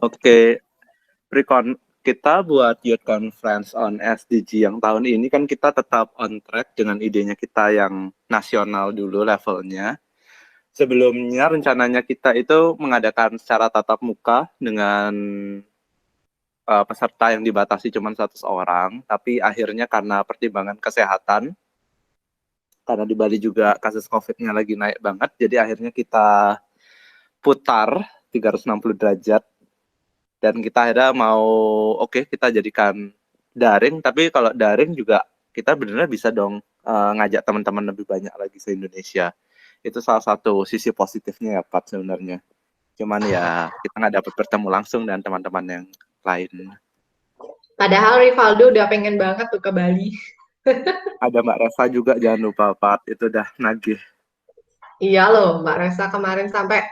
Oke, kita buat Youth Conference on SDG yang tahun ini kan kita tetap on track dengan idenya kita yang nasional dulu levelnya. Sebelumnya rencananya kita itu mengadakan secara tatap muka dengan peserta yang dibatasi cuma 100 orang, tapi akhirnya karena pertimbangan kesehatan, karena di Bali juga kasus COVID-nya lagi naik banget, jadi akhirnya kita putar 360 derajat, dan kita akhirnya mau kita jadikan daring, tapi kalau daring juga kita benar-benar bisa dong ngajak teman-teman lebih banyak lagi se-Indonesia. Itu salah satu sisi positifnya ya Pat sebenarnya. Cuman ya kita nggak dapat bertemu langsung dengan teman-teman yang lain. Padahal Rivaldo udah pengen banget tuh ke Bali. Ada Mbak Resa juga, jangan lupa Pat, itu udah nagih. Iya loh, Mbak Resa kemarin sampai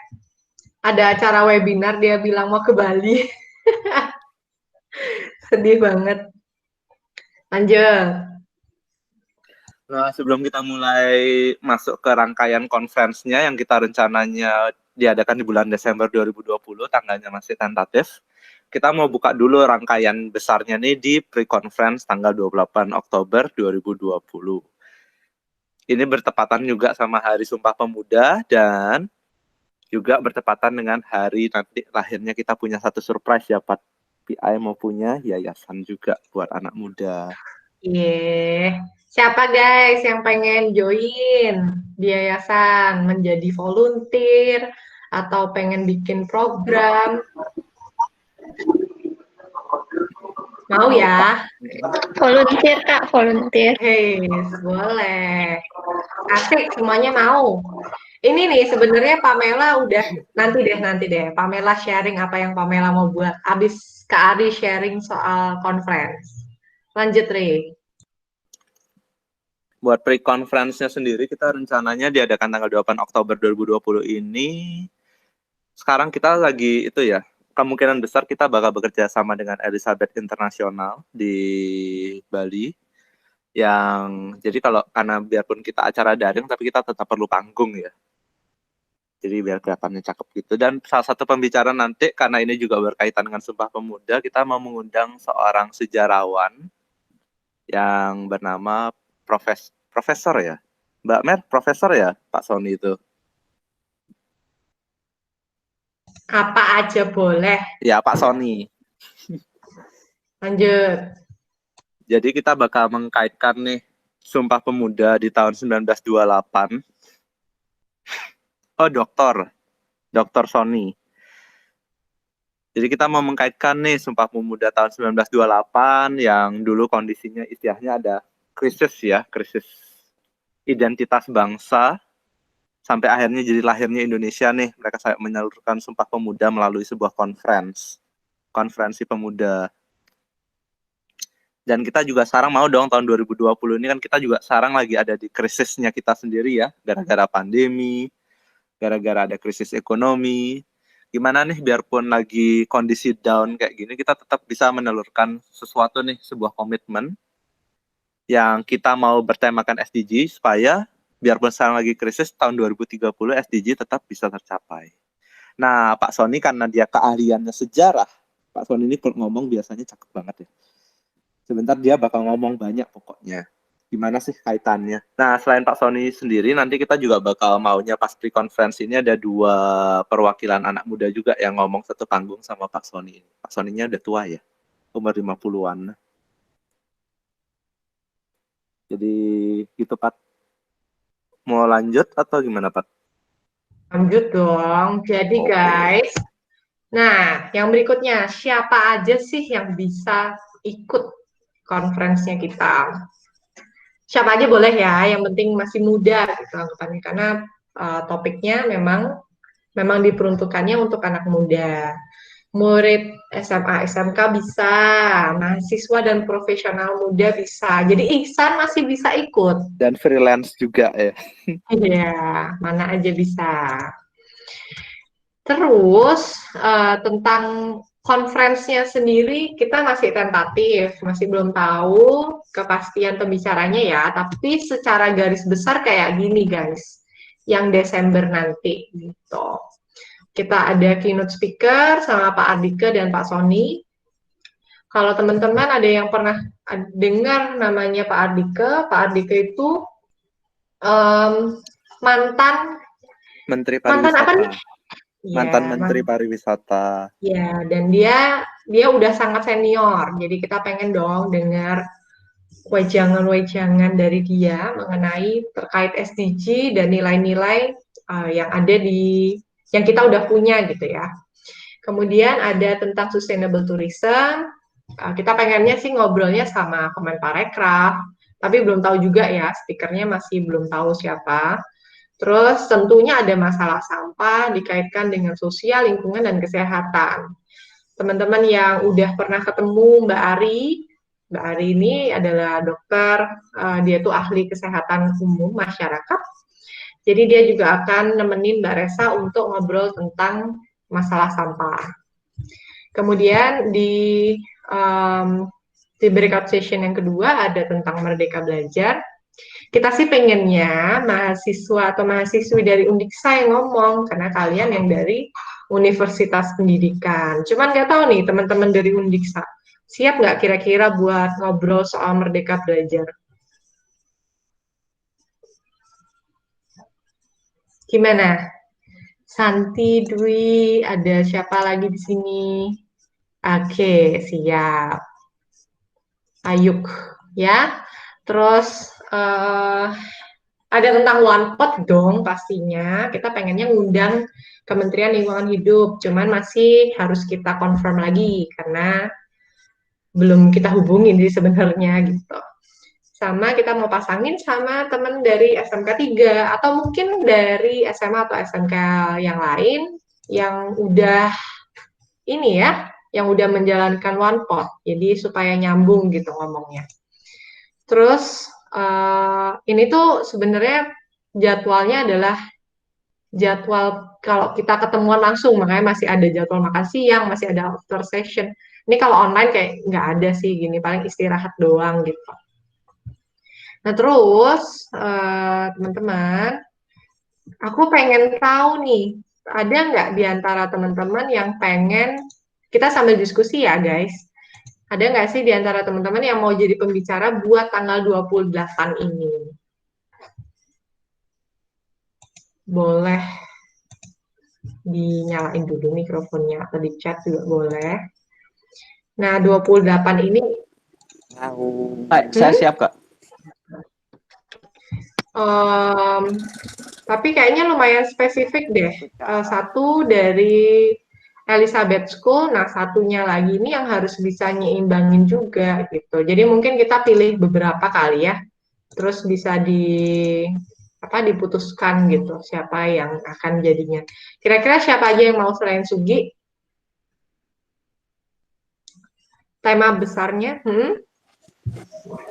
ada acara webinar dia bilang mau ke Bali. Sedih banget. Lanjut. Nah, sebelum kita mulai masuk ke rangkaian conference-nya yang kita rencananya diadakan di bulan Desember 2020, tanggalnya masih tentatif, kita mau buka dulu rangkaian besarnya nih di pre-conference tanggal 28 Oktober 2020. Ini bertepatan juga sama Hari Sumpah Pemuda dan juga bertepatan dengan hari nanti lahirnya kita punya satu surprise ya, Pat. PI mau punya yayasan juga buat anak muda. Siapa guys yang pengen join di yayasan, menjadi volunteer atau pengen bikin program? Mau ya? Volunteer Kak, volunteer. Boleh. Asik, semuanya mau. Ini nih sebenarnya Pamela udah nanti deh. Pamela sharing apa yang Pamela mau buat. Abis Kak Ari sharing soal conference. Lanjut, Ri. Buat pre-conference-nya sendiri kita rencananya diadakan tanggal 28 Oktober 2020 ini. Sekarang kita lagi itu ya, kemungkinan besar kita bakal bekerja sama dengan Elizabeth International di Bali. Jadi karena biarpun kita acara daring tapi kita tetap perlu panggung ya. Jadi biar kelihatannya cakep gitu. Dan salah satu pembicara nanti, karena ini juga berkaitan dengan Sumpah Pemuda, kita mau mengundang seorang sejarawan yang bernama Profesor ya. Mbak Mer, Profesor ya Pak Sony itu? Apa aja boleh. Ya Pak Sony. Lanjut. Jadi kita bakal mengkaitkan nih Sumpah Pemuda di tahun 1928. Oh, Dokter Sony. Jadi kita mau mengkaitkan nih Sumpah Pemuda tahun 1928 yang dulu kondisinya istilahnya ada krisis identitas bangsa, sampai akhirnya jadi lahirnya Indonesia nih. Mereka menyalurkan Sumpah Pemuda melalui sebuah konferensi pemuda. Dan kita juga sekarang mau dong tahun 2020 ini kan kita juga sekarang lagi ada di krisisnya kita sendiri ya, gara-gara pandemi, gara-gara ada krisis ekonomi. Gimana nih biarpun lagi kondisi down kayak gini, kita tetap bisa menelurkan sesuatu nih, sebuah komitmen yang kita mau bertemakan SDG supaya biarpun sekarang lagi krisis, tahun 2030 SDG tetap bisa tercapai. Nah, Pak Sony karena dia keahliannya sejarah, Pak Sony ini ngomong biasanya cakep banget ya. Sebentar dia bakal ngomong banyak pokoknya. Gimana sih kaitannya? Nah, selain Pak Sony sendiri, nanti kita juga bakal maunya pas pre-conference ini ada 2 perwakilan anak muda juga yang ngomong satu panggung sama Pak Sony. Pak Sony-nya udah tua ya, umur 50-an. Jadi gitu, Pak. Mau lanjut atau gimana, Pak? Lanjut dong. Jadi guys, nah yang berikutnya, siapa aja sih yang bisa ikut konferensinya kita? Siapa aja boleh ya, yang penting masih muda gitu anggapannya, karena topiknya memang diperuntukannya untuk anak muda. Murid SMA, SMK bisa, mahasiswa dan profesional muda bisa. Jadi Ihsan masih bisa ikut. Dan freelance juga ya. Iya, mana aja bisa. Terus tentang konferensinya sendiri kita masih tentatif, masih belum tahu kepastian pembicaranya ya, tapi secara garis besar kayak gini guys, yang Desember nanti gitu. Kita ada keynote speaker sama Pak Ardike dan Pak Sony. Kalau teman-teman ada yang pernah dengar namanya Pak Ardike itu mantan Menteri Pariwisata. Mantan apa nih? Mantan Menteri Pariwisata. Ya, dan dia dia udah sangat senior, jadi kita pengen dong dengar wejangan-wejangan dari dia mengenai terkait SDG dan nilai-nilai yang ada yang kita udah punya gitu ya. Kemudian ada tentang sustainable tourism. Kita pengennya sih ngobrolnya sama Kemenparekraf, tapi belum tahu juga ya, speakernya masih belum tahu siapa. Terus tentunya ada masalah sampah dikaitkan dengan sosial, lingkungan, dan kesehatan. Teman-teman yang udah pernah ketemu Mbak Ari ini adalah dokter, dia tuh ahli kesehatan umum masyarakat. Jadi dia juga akan nemenin Mbak Resa untuk ngobrol tentang masalah sampah. Kemudian di breakout session yang kedua ada tentang Merdeka Belajar. Kita sih pengennya mahasiswa atau mahasiswi dari Undiksa yang ngomong, karena kalian yang dari Universitas Pendidikan. Cuman nggak tahu nih teman-teman dari Undiksa, siap nggak kira-kira buat ngobrol soal Merdeka Belajar? Gimana? Santi, Dwi, ada siapa lagi di sini? Oke, siap. Ayuk, ya. Terus ada tentang One Pot dong pastinya. Kita pengennya ngundang Kementerian Lingkungan Hidup, cuman masih harus kita confirm lagi karena belum kita hubungin sih sebenarnya gitu. Sama kita mau pasangin sama teman dari SMK 3 atau mungkin dari SMA atau SMK yang lain yang udah ini ya, yang udah menjalankan One Pot. Jadi supaya nyambung gitu ngomongnya. Terus ini tuh sebenarnya jadwalnya adalah jadwal kalau kita ketemuan langsung, makanya masih ada jadwal makan siang, masih ada after session. Ini kalau online kayak nggak ada sih gini, paling istirahat doang gitu. Nah terus teman-teman, aku pengen tahu nih, ada nggak di antara teman-teman yang pengen, kita sambil diskusi ya guys, ada nggak sih di antara teman-teman yang mau jadi pembicara buat tanggal 28 ini? Boleh dinyalain dulu mikrofonnya atau di chat juga boleh. Nah, 28 ini Saya siap, Kak. Tapi kayaknya lumayan spesifik deh. Satu dari Elizabeth School, nah satunya lagi ini yang harus bisa nyimbangin juga gitu. Jadi mungkin kita pilih beberapa kali ya, terus bisa diputuskan gitu siapa yang akan jadinya. Kira-kira siapa aja yang mau selain Sugi? Tema besarnya?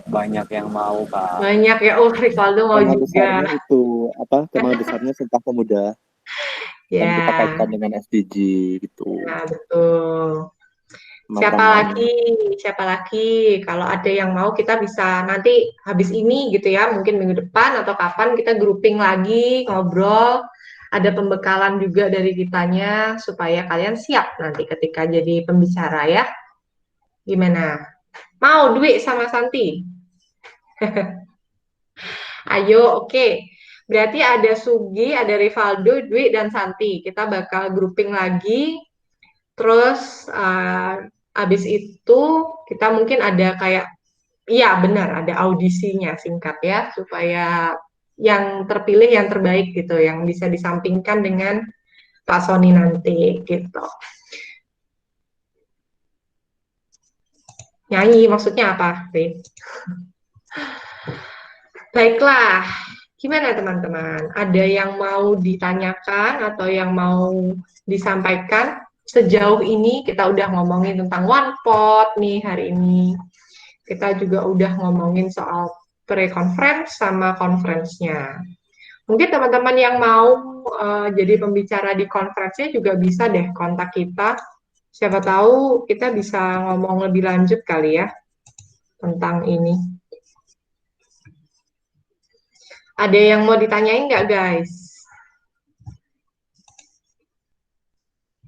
Banyak yang mau, Kak. Banyak ya. Oh, Rivaldo mau Tema juga. besarnya itu tema besarnya Sumpah Pemuda. Dan Ya. kita kaitkan dengan SDG gitu. Nah, betul. Siapa lagi? Kalau ada yang mau kita bisa nanti habis ini gitu ya, mungkin minggu depan atau kapan kita grouping lagi, ngobrol. Ada pembekalan juga dari kitanya supaya kalian siap nanti ketika jadi pembicara ya. Gimana? Mau Dwi sama Santi? Ayo, oke. Berarti ada Sugi, ada Rivaldo, Dwi, dan Santi. Kita bakal grouping lagi. Terus habis itu kita mungkin ada kayak, iya benar, ada audisinya singkat ya, supaya yang terpilih yang terbaik gitu, yang bisa disampingkan dengan Pak Sony nanti gitu. Nyanyi maksudnya apa, Rin? Baiklah, gimana teman-teman? Ada yang mau ditanyakan atau yang mau disampaikan? Sejauh ini kita udah ngomongin tentang One Pot nih hari ini. Kita juga udah ngomongin soal pre-conference sama conference-nya. Mungkin teman-teman yang mau jadi pembicara di conference-nya juga bisa deh kontak kita. Siapa tahu kita bisa ngomong lebih lanjut kali ya tentang ini. Ada yang mau ditanyain nggak guys?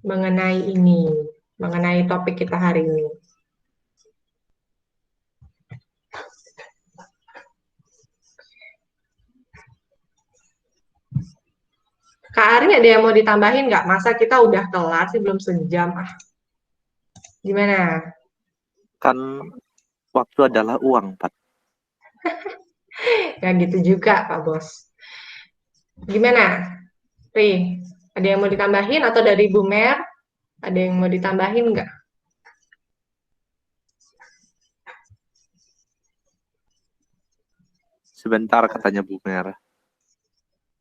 Mengenai ini, mengenai topik kita hari ini. Kak Ari ada yang mau ditambahin nggak? Masa kita udah kelar sih belum sejam? Gimana? Kan waktu adalah uang, Pak. Ya gitu juga, Pak Bos. Gimana, Ri? Ada yang mau ditambahin atau dari Bu Mer? Ada yang mau ditambahin nggak? Sebentar katanya Bu Mer.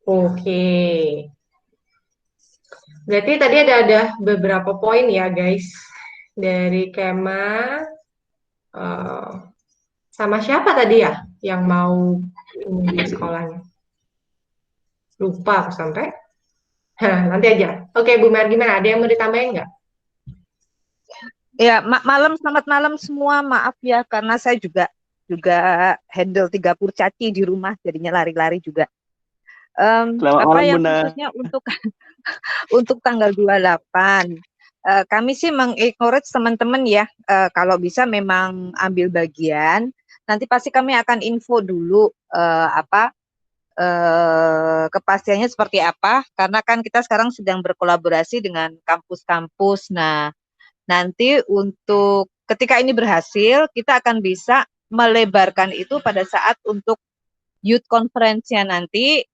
Oke. Berarti tadi ada beberapa poin ya, guys. Dari Kema, eh, sama siapa tadi ya yang mau ini di sekolahnya? Lupa aku sampai. Hah, nanti aja. Oke, Bu Mer, gimana? Ada yang mau ditambahin nggak? Ya, selamat malam semua. Maaf ya karena saya juga handle 3 kurcaci di rumah, jadinya lari-lari juga. Selamat Apa malam yang Bunda. khususnya untuk untuk tanggal 28, kami sih mengencourage teman-teman ya, kalau bisa memang ambil bagian. Nanti pasti kami akan info dulu kepastiannya seperti apa, karena kan kita sekarang sedang berkolaborasi dengan kampus-kampus. Nah, nanti untuk ketika ini berhasil, kita akan bisa melebarkan itu pada saat untuk youth conference-nya nanti.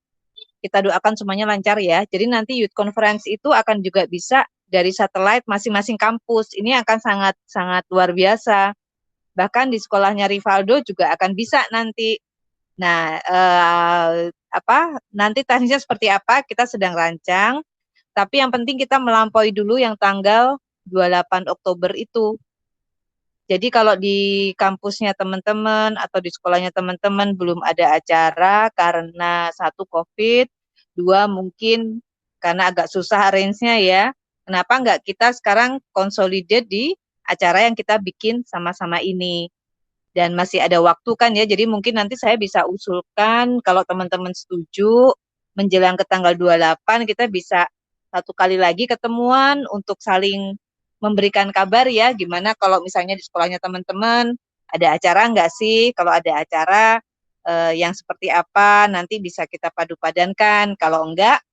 Kita doakan semuanya lancar ya. Jadi nanti youth conference itu akan juga bisa dari satelit masing-masing kampus. Ini akan sangat luar biasa. Bahkan di sekolahnya Rivaldo juga akan bisa nanti. Nah, nanti teknisnya seperti apa kita sedang rancang. Tapi yang penting kita melampaui dulu yang tanggal 28 Oktober itu. Jadi kalau di kampusnya teman-teman atau di sekolahnya teman-teman belum ada acara karena 1 COVID, 2 mungkin karena agak susah arrange-nya ya. Kenapa enggak kita sekarang consolidate di acara yang kita bikin sama-sama ini. Dan masih ada waktu kan ya, jadi mungkin nanti saya bisa usulkan kalau teman-teman setuju menjelang ke tanggal 28 kita bisa 1 kali lagi ketemuan untuk saling memberikan kabar ya, gimana kalau misalnya di sekolahnya teman-teman ada acara enggak sih? Kalau ada acara yang seperti apa nanti bisa kita padu-padankan. Kalau enggak,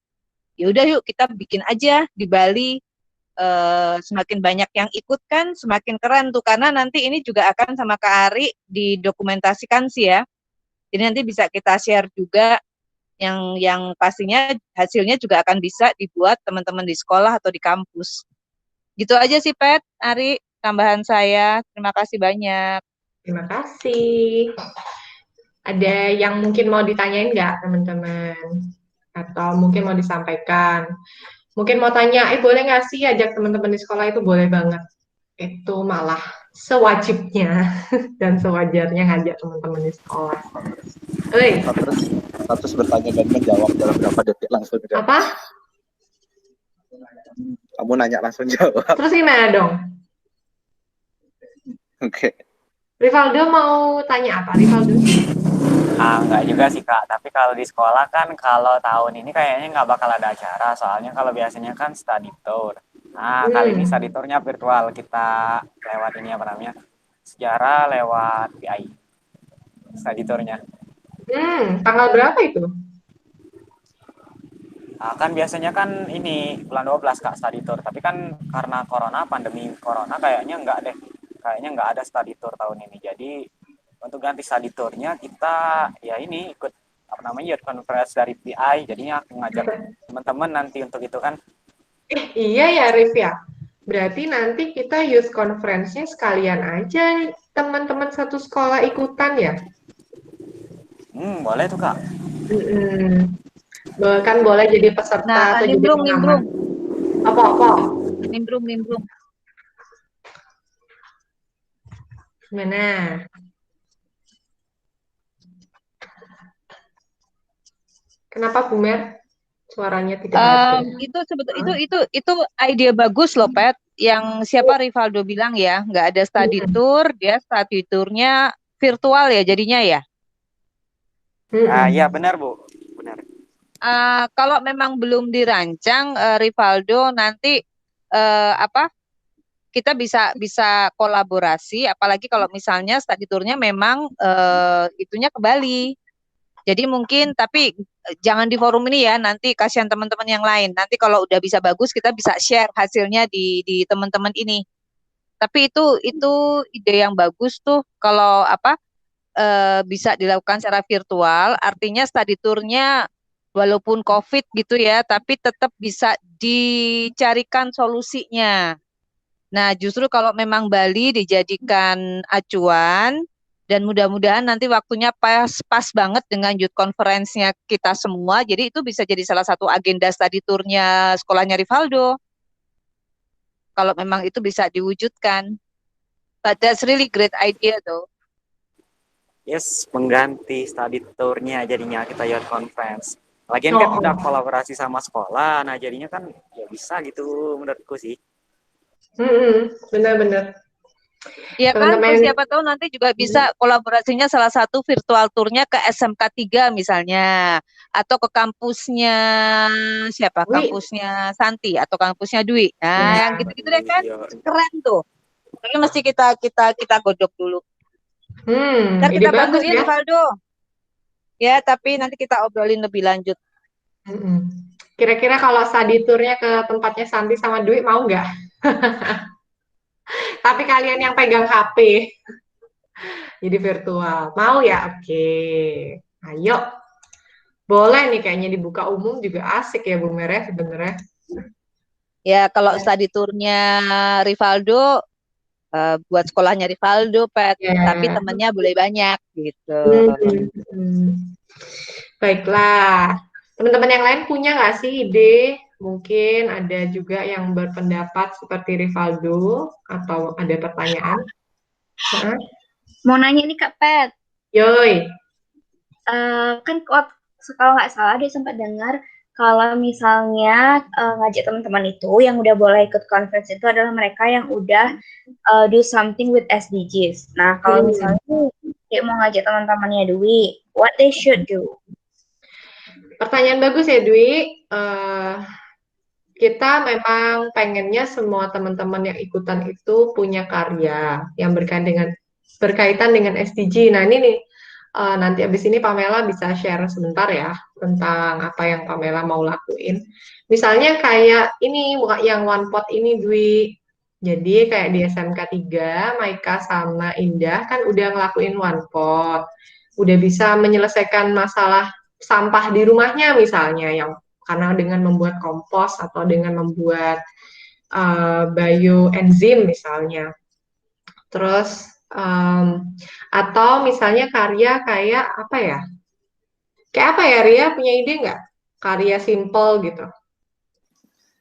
ya udah yuk kita bikin aja di Bali. Semakin banyak yang ikut kan semakin keren tuh, karena nanti ini juga akan sama Kak Ari didokumentasikan sih ya. Jadi nanti bisa kita share juga yang pastinya hasilnya juga akan bisa dibuat teman-teman di sekolah atau di kampus. Gitu aja sih Pet, Ari, tambahan saya. Terima kasih banyak. Terima kasih. Ada yang mungkin mau ditanyain nggak, teman-teman? Atau mungkin mau disampaikan? Mungkin mau tanya, boleh nggak sih ajak teman-teman di sekolah? Itu boleh banget. Itu malah sewajibnya dan sewajarnya ngajak teman-teman di sekolah. Terus bertanya dan menjawab dalam berapa detik langsung. Apa? Kamu nanya langsung jawab. Terus gimana dong? Oke. Rivaldo mau tanya apa, Rivaldo? Enggak juga sih Kak, tapi kalau di sekolah kan kalau tahun ini kayaknya nggak bakal ada acara, soalnya kalau biasanya kan study tour. Nah, kali ini study tournya virtual, kita lewat ini apa namanya, sejarah lewat PI, study tournya. Tanggal berapa itu? Kan biasanya kan ini bulan 12 Kak study tour, tapi kan karena pandemi corona kayaknya nggak ada study tour tahun ini. Jadi untuk ganti study tournya kita ya ini ikut apa namanya youth conference dari PI, jadinya aku ngajak teman-teman nanti untuk itu kan. Iya ya Rif ya, berarti nanti kita youth conference-nya sekalian aja teman-teman satu sekolah ikutan ya? Boleh tuh Kak. Kan boleh jadi peserta atau jadi pengamat. Apa? Nimbrung. Gimana? Kenapa Bu Mer? Suaranya tidak ada. Itu sebetulnya itu ide bagus loh Pet. Yang siapa Rivaldo bilang ya, nggak ada study tour, dia study tournya virtual ya jadinya ya. Iya benar Bu, benar. Kalau memang belum dirancang Rivaldo nanti kita bisa kolaborasi, apalagi kalau misalnya study tournya memang itunya ke Bali. Jadi mungkin tapi jangan di forum ini ya, nanti kasihan teman-teman yang lain. Nanti kalau udah bisa bagus kita bisa share hasilnya di teman-teman ini. Tapi itu ide yang bagus tuh kalau bisa dilakukan secara virtual, artinya study tour-nya walaupun COVID gitu ya, tapi tetap bisa dicarikan solusinya. Nah, justru kalau memang Bali dijadikan acuan, dan mudah-mudahan nanti waktunya pas banget dengan youth conference-nya kita semua, jadi itu bisa jadi salah satu agenda study tour-nya sekolahnya Rivaldo. Kalau memang itu bisa diwujudkan. But that's really great idea though. Yes, mengganti study tour-nya jadinya kita youth conference. Lagian kan udah kolaborasi sama sekolah, nah jadinya kan ya bisa gitu menurutku sih. Benar-benar. Iya kan, terus siapa tahu nanti juga bisa kolaborasinya salah satu virtual tour-nya ke SMK 3 misalnya, atau ke kampusnya siapa? Kampusnya Santi atau kampusnya Dwi. Nah, yang gitu-gitu deh kan keren tuh. Tapi mesti kita godok dulu. Ntar kita bantuin ya, Rivaldo. Ya, tapi nanti kita obrolin lebih lanjut. Kira-kira kalau study tour-nya ke tempatnya Santi sama Dwi mau nggak? Tapi kalian yang pegang HP. Jadi virtual. Mau ya? Oke. Ayo. Boleh nih kayaknya dibuka umum juga asik ya Bu Mereh sebenarnya. Ya, kalau study tour-nya Rivaldo buat sekolahnya Rivaldo, Pet. Tapi temennya boleh banyak gitu. Baiklah. Teman-teman yang lain punya nggak sih ide? Mungkin ada juga yang berpendapat seperti Rivaldo atau ada pertanyaan? Mau nanya nih Kak Pet. Yoi. Kan kalau nggak salah dia sempat dengar kalau misalnya ngajak teman-teman itu yang udah boleh ikut conference itu adalah mereka yang udah do something with SDGs. Nah, kalau misalnya dia mau ngajak teman-temannya Dwi, what they should do? Pertanyaan bagus ya Dwi. Kita memang pengennya semua teman-teman yang ikutan itu punya karya yang berkaitan dengan SDG. Nah ini nih, nanti abis ini Pamela bisa share sebentar ya tentang apa yang Pamela mau lakuin. Misalnya kayak ini yang One Pot ini Dwi. Jadi kayak di SMK 3, Maika sama Indah kan udah ngelakuin One Pot. Udah bisa menyelesaikan masalah sampah di rumahnya misalnya yang karena dengan membuat kompos atau dengan membuat bioenzim misalnya. Terus atau misalnya karya kayak apa ya? Kayak apa ya Ria? Punya ide nggak? Karya simple gitu.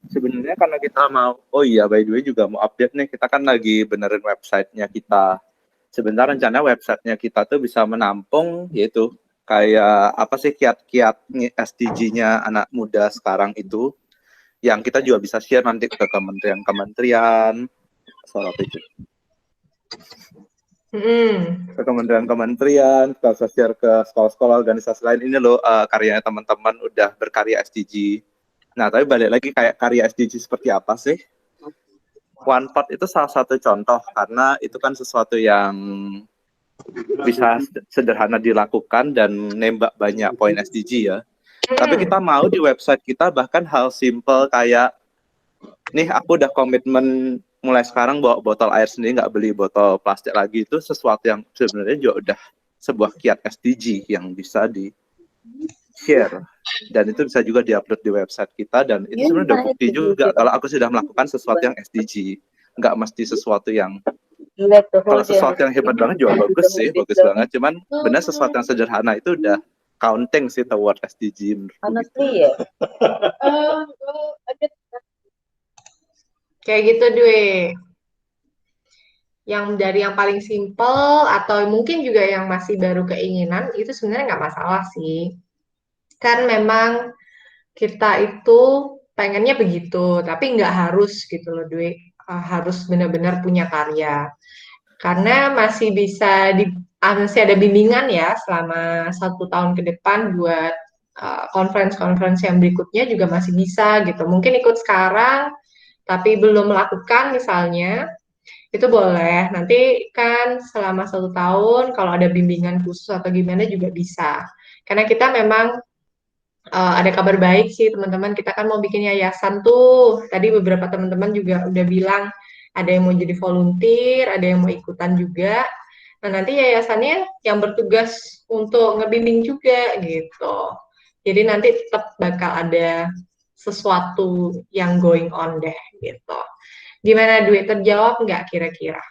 Sebenarnya karena kita mau, oh iya by the way juga mau update nih, kita kan lagi benerin websitenya kita. Sebentar rencana websitenya kita tuh bisa menampung yaitu kayak apa sih kiat-kiat SDG-nya anak muda sekarang itu, yang kita juga bisa share nanti ke kementerian-kementerian, ke kementerian-kementerian, kita bisa share ke sekolah-sekolah organisasi lain. Ini loh karyanya teman-teman udah berkarya SDG. Nah, tapi balik lagi kayak karya SDG seperti apa sih? One Pot itu salah satu contoh, karena itu kan sesuatu yang bisa sederhana dilakukan dan nembak banyak poin SDG ya. Tapi kita mau di website kita bahkan hal simple kayak, nih aku udah komitmen mulai sekarang bawa botol air sendiri, nggak beli botol plastik lagi. Itu sesuatu yang sebenarnya juga udah sebuah kiat SDG yang bisa di-share. Dan itu bisa juga diupload di website kita, dan itu sebenarnya udah bukti juga kalau aku sudah melakukan sesuatu yang SDG, nggak mesti sesuatu yang kalau sesuatu yang hebat banget juga bagus sih, bagus banget, cuman benar sesuatu yang sederhana itu udah counting sih toward SDG menurutku. Kayak gitu Dwi. Yang dari yang paling simple atau mungkin juga yang masih baru keinginan itu sebenarnya nggak masalah sih. Kan memang kita itu pengennya begitu, tapi nggak harus gitu loh Dwi, harus benar-benar punya karya. Karena masih bisa masih ada bimbingan ya selama 1 tahun ke depan buat conference-conference yang berikutnya juga masih bisa gitu. Mungkin ikut sekarang, tapi belum melakukan misalnya, itu boleh. Nanti kan selama 1 tahun kalau ada bimbingan khusus atau gimana juga bisa. Karena kita memang ada kabar baik sih teman-teman, kita kan mau bikin yayasan tuh. Tadi beberapa teman-teman juga udah bilang Ada yang mau jadi volunteer, ada yang mau ikutan juga. Nah, nanti yayasannya yang bertugas untuk ngebimbing juga gitu. Jadi nanti tetap bakal ada sesuatu yang going on deh gitu. Gimana Dwi, terjawab nggak kira-kira?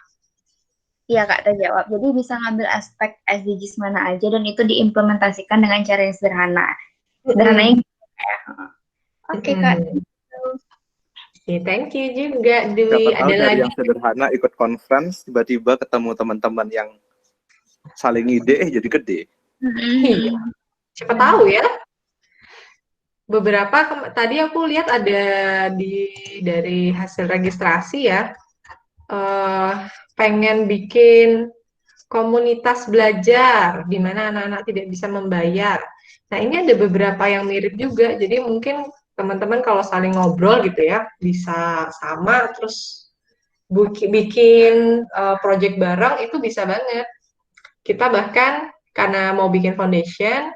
Iya Kak, terjawab. Jadi bisa ngambil aspek SDGs mana aja dan itu diimplementasikan dengan cara yang sederhana. Sederhananya Mm-mm. gitu ya. Oke Kak. Oke, thank you juga Siapa Dwi. tahu Ada dari lagi? yang sederhana ikut conference, tiba-tiba ketemu teman-teman yang saling ide, jadi gede. Iya, siapa tahu ya. Beberapa tadi aku lihat ada dari hasil registrasi ya, pengen bikin komunitas belajar di mana anak-anak tidak bisa membayar. Nah, ini ada beberapa yang mirip juga. Jadi mungkin teman-teman kalau saling ngobrol gitu ya, bisa sama terus bikin project bareng itu bisa banget. Kita bahkan karena mau bikin foundation,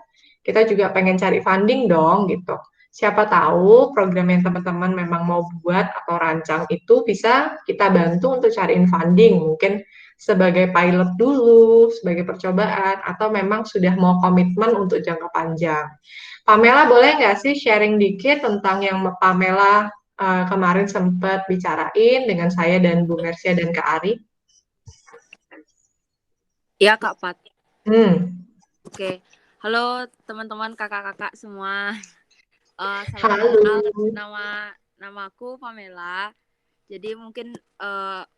kita juga pengen cari funding dong gitu. Siapa tahu program yang teman-teman memang mau buat atau rancang itu bisa kita bantu untuk cariin funding. Mungkin sebagai pilot dulu, sebagai percobaan, atau memang sudah mau komitmen untuk jangka panjang. Pamela boleh nggak sih sharing dikit tentang yang Pamela kemarin sempat bicarain dengan saya dan Bu Mercia dan Kak Ari? Iya Kak Pat. Oke. Halo teman-teman kakak-kakak semua. Salam Halo. kenal, nama aku Pamela. Jadi mungkin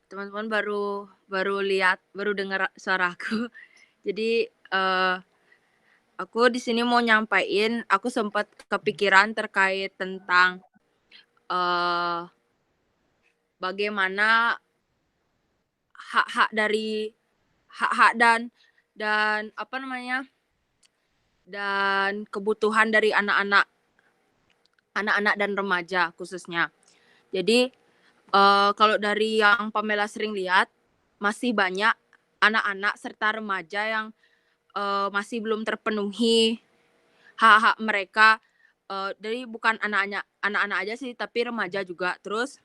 teman-teman baru dengar suaraku. Jadi aku di sini mau nyampain, aku sempat kepikiran terkait tentang bagaimana hak-hak dan apa namanya, dan kebutuhan dari anak-anak dan remaja khususnya. Jadi kalau dari yang Pamela sering lihat, masih banyak anak-anak serta remaja yang masih belum terpenuhi hak-hak mereka. Dari bukan anak-anak aja sih, tapi remaja juga. Terus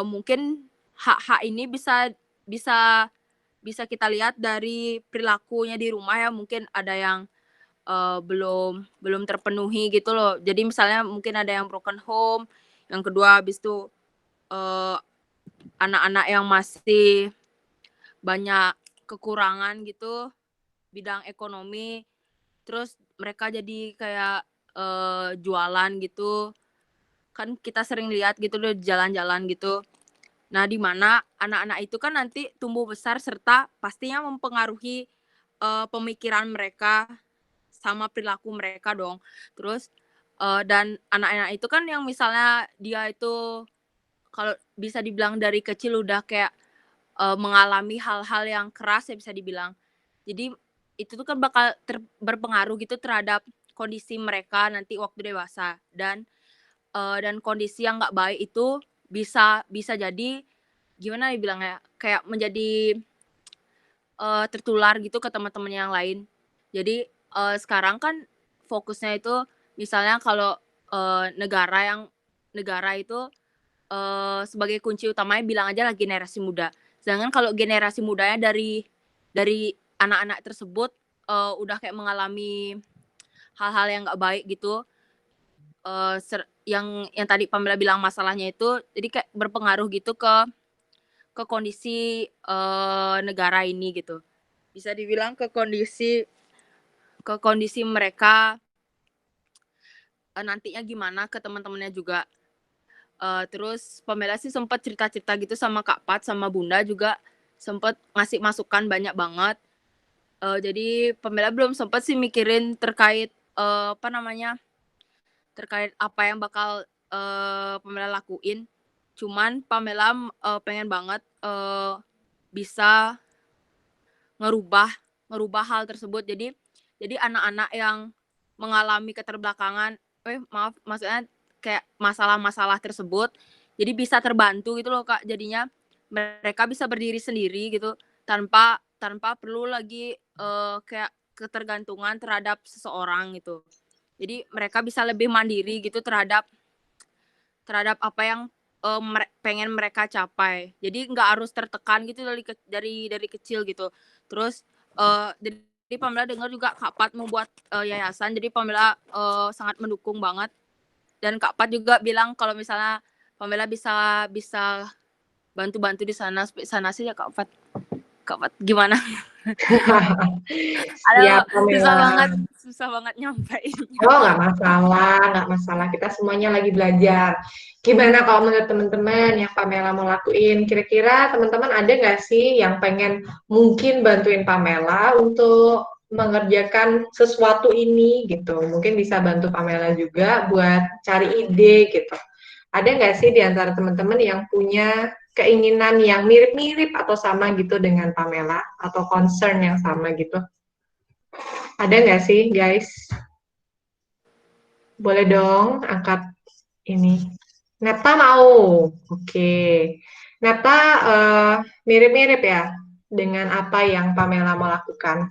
mungkin hak-hak ini bisa kita lihat dari perilakunya di rumah ya. Mungkin ada yang belum terpenuhi gitu loh. Jadi misalnya mungkin ada yang broken home, yang kedua habis itu anak-anak yang masih banyak kekurangan gitu bidang ekonomi, terus mereka jadi kayak jualan gitu, kan kita sering lihat gitu loh jalan-jalan gitu. Nah, di mana anak-anak itu kan nanti tumbuh besar serta pastinya mempengaruhi pemikiran mereka sama perilaku mereka dong. Terus dan anak-anak itu kan yang misalnya dia itu kalau bisa dibilang dari kecil udah kayak mengalami hal-hal yang keras ya bisa dibilang. Jadi itu tuh kan bakal berpengaruh gitu terhadap kondisi mereka nanti waktu dewasa, dan kondisi yang nggak baik itu bisa jadi gimana dibilangnya, kayak menjadi tertular gitu ke teman-teman yang lain. Jadi sekarang kan fokusnya itu misalnya kalau negara itu sebagai kunci utamanya bilang aja lah generasi muda. Sedangkan kalau generasi mudanya dari anak-anak tersebut udah kayak mengalami hal-hal yang nggak baik gitu, yang tadi Pamela bilang masalahnya itu, jadi kayak berpengaruh gitu ke kondisi negara ini gitu. Bisa dibilang ke kondisi mereka nantinya gimana, ke teman-temannya juga. Terus Pamela sih sempat cerita-cerita gitu sama Kak Pat sama Bunda juga sempat ngasih masukan banyak banget. Jadi Pamela belum sempat sih mikirin terkait terkait apa yang bakal Pamela lakuin. Cuman Pamela pengen banget bisa ngerubah hal tersebut. Jadi anak-anak yang mengalami keterbelakangan, maksudnya kayak masalah-masalah tersebut, jadi bisa terbantu gitu loh Kak. Jadinya mereka bisa berdiri sendiri gitu tanpa perlu lagi kayak ketergantungan terhadap seseorang gitu. Jadi mereka bisa lebih mandiri gitu terhadap apa yang pengen mereka capai. Jadi nggak harus tertekan gitu dari kecil gitu. Terus jadi Pamela dengar juga Kak Pat membuat yayasan. Jadi Pamela sangat mendukung banget. Dan Kak Pat juga bilang kalau misalnya Pamela bisa bantu-bantu di sana sih ya Kak Pat. Kak Pat gimana? Siap, Susah banget nyampeinnya. Oh, nggak masalah. Kita semuanya lagi belajar. Gimana kalau menurut teman-teman yang Pamela mau lakuin? Kira-kira teman-teman ada nggak sih yang pengen mungkin bantuin Pamela untuk mengerjakan sesuatu ini gitu? Mungkin bisa bantu Pamela juga buat cari ide gitu. Ada nggak sih di antara teman-teman yang punya keinginan yang mirip-mirip atau sama gitu dengan Pamela atau concern yang sama gitu? Ada nggak sih, guys? Boleh dong angkat ini. Neta mau. Oke. Neta mirip-mirip ya dengan apa yang Pamela mau lakukan.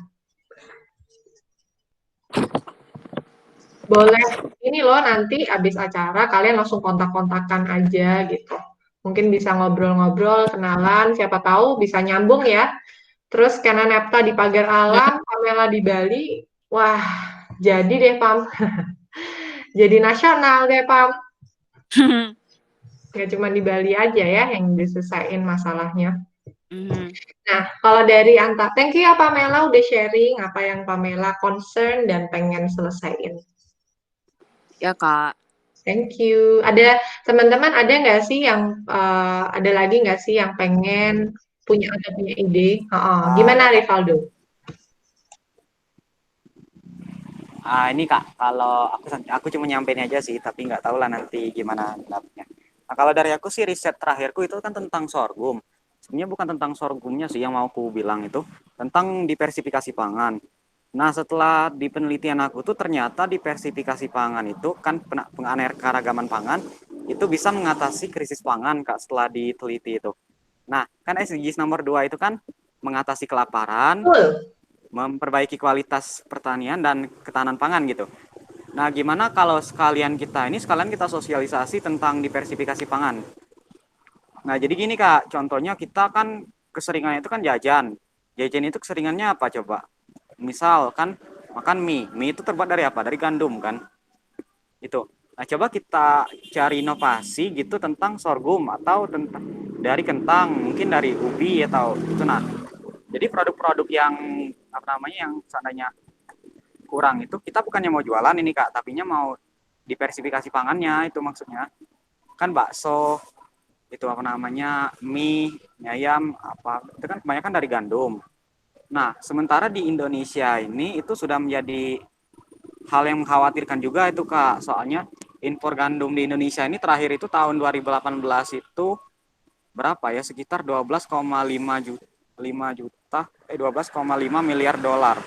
Boleh. Ini loh nanti abis acara kalian langsung kontak-kontakan aja gitu. Mungkin bisa ngobrol-ngobrol, kenalan, siapa tahu bisa nyambung ya. Terus karena Nepta di Pagar Alam, Pamela di Bali, wah jadi deh Pam. Jadi nasional deh Pam. Nggak cuma di Bali aja ya yang diselesain masalahnya. Nah, kalau dari Anta, thank you ya Pamela udah sharing apa yang Pamela concern dan pengen selesaiin. Ya Kak. Thank you. Ada teman-teman ada nggak sih yang ada lagi nggak sih yang pengen punya ide? Gimana Rivaldo? Ini Kak, kalau aku cuma nyampein aja sih, tapi nggak tahu lah nanti gimana dapetnya. Nah, kalau dari aku sih riset terakhirku itu kan tentang sorghum. Sebenarnya bukan tentang sorghumnya sih yang mau aku bilang itu, tentang diversifikasi pangan. Nah, setelah di penelitian aku tuh ternyata diversifikasi pangan itu kan penganekaragaman pangan itu bisa mengatasi krisis pangan Kak setelah diteliti itu. Nah, kan SDGs nomor 2 itu kan mengatasi kelaparan, memperbaiki kualitas pertanian dan ketahanan pangan gitu. Nah, gimana kalau sekalian kita sosialisasi tentang diversifikasi pangan. Nah, jadi gini Kak, contohnya kita kan keseringannya itu kan jajan. Jajan itu keseringannya apa coba? Misal kan makan mie. Mie itu terbuat dari apa? Dari gandum kan? Itu. Nah, coba kita cari inovasi gitu tentang sorghum atau tentang dari kentang, mungkin dari ubi atau itu. Nah, jadi produk-produk yang yang seandainya kurang itu kita bukannya mau jualan ini Kak, tapinya mau diversifikasi pangannya itu maksudnya. Kan bakso itu mie ayam itu kan kebanyakan dari gandum. Nah, sementara di Indonesia ini itu sudah menjadi hal yang mengkhawatirkan juga itu Kak, soalnya impor gandum di Indonesia ini terakhir itu tahun 2018 itu berapa ya, sekitar 12,5 miliar dolar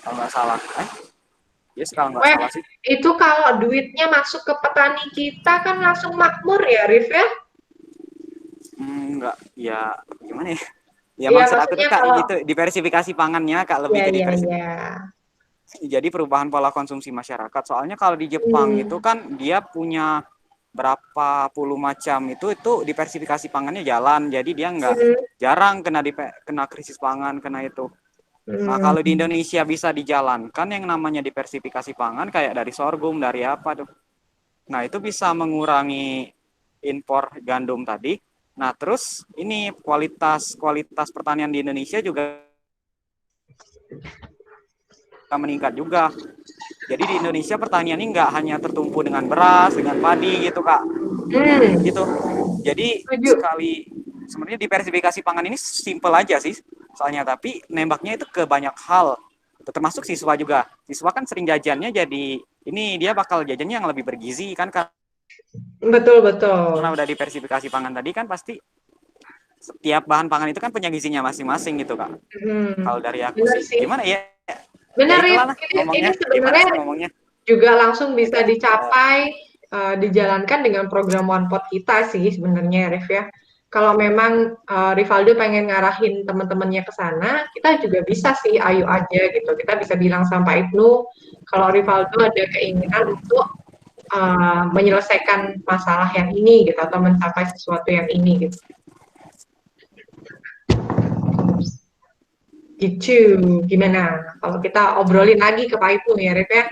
kalau nggak salah. Kalau nggak salah sih. Itu kalau duitnya masuk ke petani kita kan langsung makmur ya, Rif ya? Enggak, ya gimana ya? Ya maksud aku tuh Kak gitu, diversifikasi pangannya Kak, lebih ke diversifikasi. Jadi perubahan pola konsumsi masyarakat. Soalnya kalau di Jepang itu kan dia punya berapa puluh macam itu diversifikasi pangannya jalan. Jadi dia jarang kena krisis pangan, kena itu. Nah, kalau di Indonesia bisa dijalankan yang namanya diversifikasi pangan kayak dari sorghum, dari apa tuh. Nah, itu bisa mengurangi impor gandum tadi. Nah, terus ini kualitas pertanian di Indonesia juga meningkat juga. Jadi di Indonesia pertanian ini nggak hanya tertumpu dengan beras, dengan padi gitu Kak. Gitu. Jadi sebenarnya diversifikasi pangan ini simple aja sih soalnya, tapi nembaknya itu ke banyak hal. Termasuk siswa juga. Siswa kan sering jajannya jadi ini dia bakal jajannya yang lebih bergizi kan Kak. Betul. Karena udah diversifikasi pangan tadi kan pasti setiap bahan pangan itu kan punya gizinya masing-masing gitu Kak. Kalau dari aku sih gimana ya? Benar ya, ini sebenarnya juga langsung bisa dicapai, dijalankan dengan program One Pot kita sih sebenarnya Rif ya. Kalau memang Rivaldo pengen ngarahin teman-temannya ke sana, kita juga bisa sih, ayo aja gitu. Kita bisa bilang sama Pak Ibnu, kalau Rivaldo ada keinginan untuk menyelesaikan masalah yang ini gitu atau mencapai sesuatu yang ini gitu. Gitu, gimana? Kalau kita obrolin lagi ke Pak Ibu ya, Rep ya?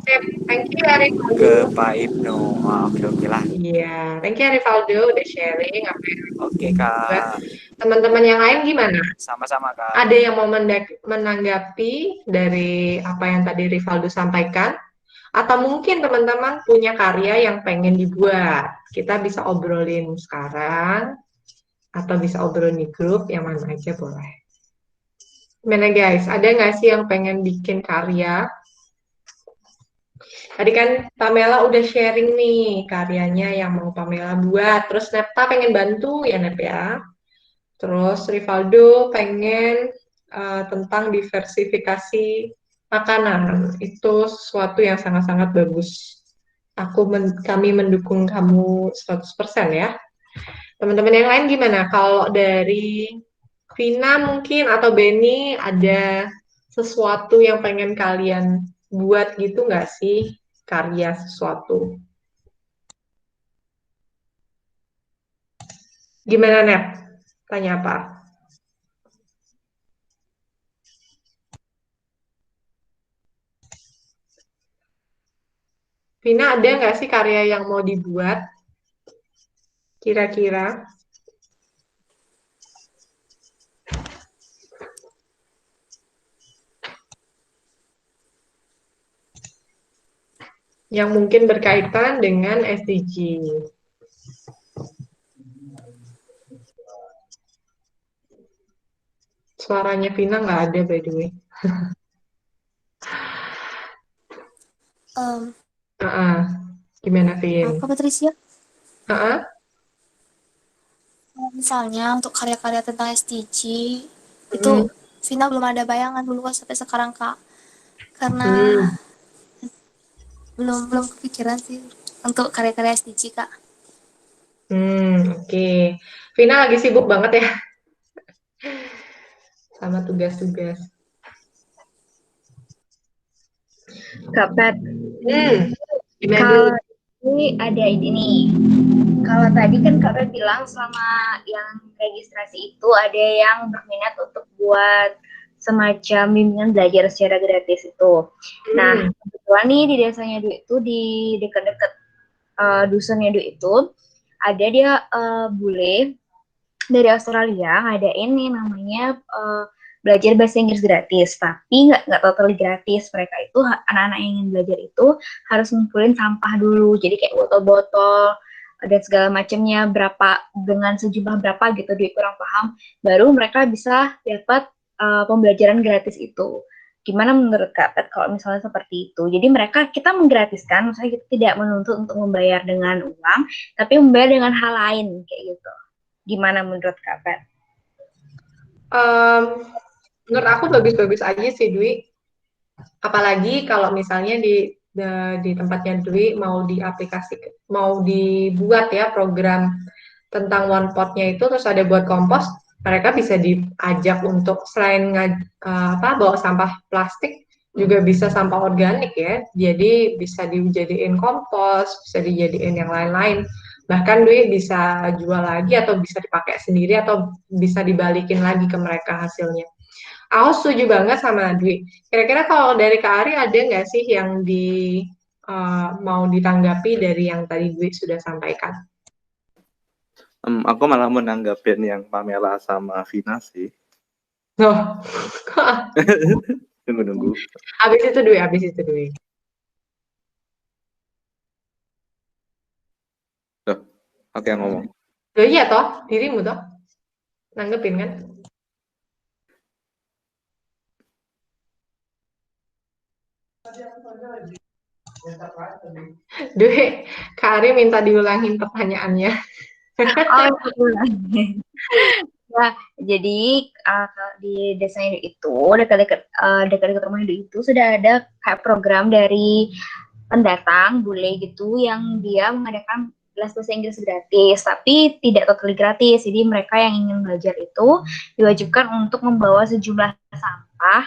Sip, thank you ya, Rivaldo. Ke Pak Ibnu. Oke lah. Iya, thank you ya, Rivaldo udah sharing apa yang Oke, buat Kak. teman-teman yang lain gimana? Sama-sama, Kak. Ada yang mau menanggapi dari apa yang tadi Rivaldo sampaikan? Atau mungkin teman-teman punya karya yang pengen dibuat? Kita bisa obrolin sekarang, atau bisa obrolin di grup, yang mana aja boleh. Gimana guys, ada nggak sih yang pengen bikin karya? Tadi kan Pamela udah sharing nih karyanya yang mau Pamela buat. Terus Nepta pengen bantu ya Nep ya. Terus Rivaldo pengen tentang diversifikasi makanan. Itu sesuatu yang sangat-sangat bagus. Kami mendukung kamu 100% ya. Teman-teman yang lain gimana? Kalau dari Vina mungkin atau Benny ada sesuatu yang pengen kalian buat gitu nggak sih? Karya sesuatu. Gimana, Nep? Tanya apa? Vina, ada nggak sih karya yang mau dibuat? Kira-kira? Yang mungkin berkaitan dengan SDG. Suaranya Vina nggak ada, by the way. Gimana, Vin? Apa, Patricia? Misalnya untuk karya-karya tentang SDG, itu Vina belum ada bayangan dulu sampai sekarang, Kak. Karena belum kepikiran sih untuk karya-karya SDG, Kak. Oke. Vina lagi sibuk banget ya sama tugas-tugas. Kak Pat, kalau ini ada ide nih. Kalau tadi kan Kak Pat bilang sama yang registrasi itu ada yang berminat untuk buat semacam bimbingan belajar secara gratis itu. Nah, kebetulan nih di desanya Dwi itu di dekat-dekat dusunnya Dwi itu ada dia bule dari Australia ngadain nih namanya belajar bahasa Inggris gratis, tapi nggak totally gratis. Mereka itu anak-anak yang ingin belajar itu harus ngumpulin sampah dulu, jadi kayak botol-botol dan segala macamnya berapa dengan sejumlah berapa gitu, Dwi kurang paham. Baru mereka bisa dapat pembelajaran gratis itu. Gimana menurut Kak Pet kalau misalnya seperti itu? Jadi kita menggratiskan, maksudnya kita tidak menuntut untuk membayar dengan uang, tapi membayar dengan hal lain kayak gitu. Gimana menurut Kak Pet? Menurut aku bagus-bagus aja sih, Dwi. Apalagi kalau misalnya di tempatnya Dwi mau dibuat ya program tentang one pot-nya itu, terus ada buat kompos, mereka bisa diajak untuk selain bawa sampah plastik, juga bisa sampah organik ya. Jadi bisa dijadiin kompos, bisa dijadiin yang lain-lain. Bahkan Dwi bisa jual lagi atau bisa dipakai sendiri atau bisa dibalikin lagi ke mereka hasilnya. Aku setuju banget sama Dwi. Kira-kira kalau dari Kak Ari ada nggak sih yang mau ditanggapi dari yang tadi Dwi sudah sampaikan? Aku malah menanggapin yang Pamela sama Vina sih. Oh. Tunggu. Habis itu Dwi. Loh, aku yang ngomong. Loh iya toh, dirimu toh. Nanggepin kan? Dwi, Kak Ari minta diulangin pertanyaannya. Diulangin. Nah, jadi di desanya itu dekat-dekat rumah itu sudah ada kayak program dari pendatang bule gitu yang dia mengadakan kelas bahasa Inggris gratis, tapi tidak totally gratis. Jadi mereka yang ingin belajar itu diwajibkan untuk membawa sejumlah sampah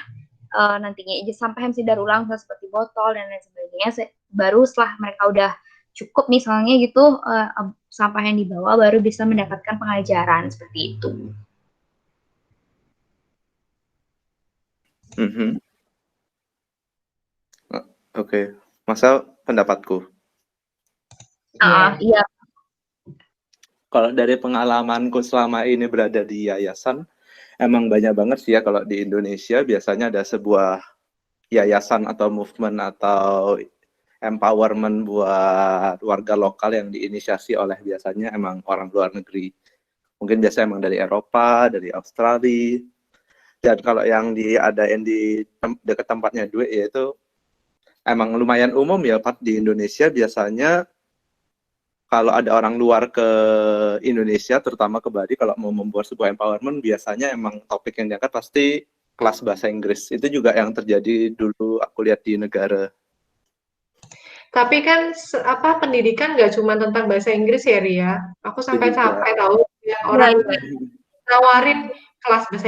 nantinya sampah yang bisa daur ulang seperti botol dan lain sebagainya. Baru setelah mereka udah cukup misalnya gitu sampah yang dibawa baru bisa mendapatkan pengajaran seperti itu. Oke, masa pendapatku. Iya. Kalau dari pengalamanku selama ini berada di yayasan, emang banyak banget sih ya kalau di Indonesia biasanya ada sebuah yayasan atau movement atau empowerment buat warga lokal yang diinisiasi oleh biasanya emang orang luar negeri. Mungkin biasanya emang dari Eropa, dari Australia. Dan kalau yang diadain di dekat tempatnya duit yaitu emang lumayan umum ya Pak di Indonesia biasanya kalau ada orang luar ke Indonesia, terutama ke Bali, kalau mau membuat sebuah empowerment, biasanya emang topik yang diangkat pasti kelas bahasa Inggris. Itu juga yang terjadi dulu aku lihat di negara. Tapi kan pendidikan nggak cuma tentang bahasa Inggris ya, Ria. Aku sampai capek tahu ya, orang nawarin kelas bahasa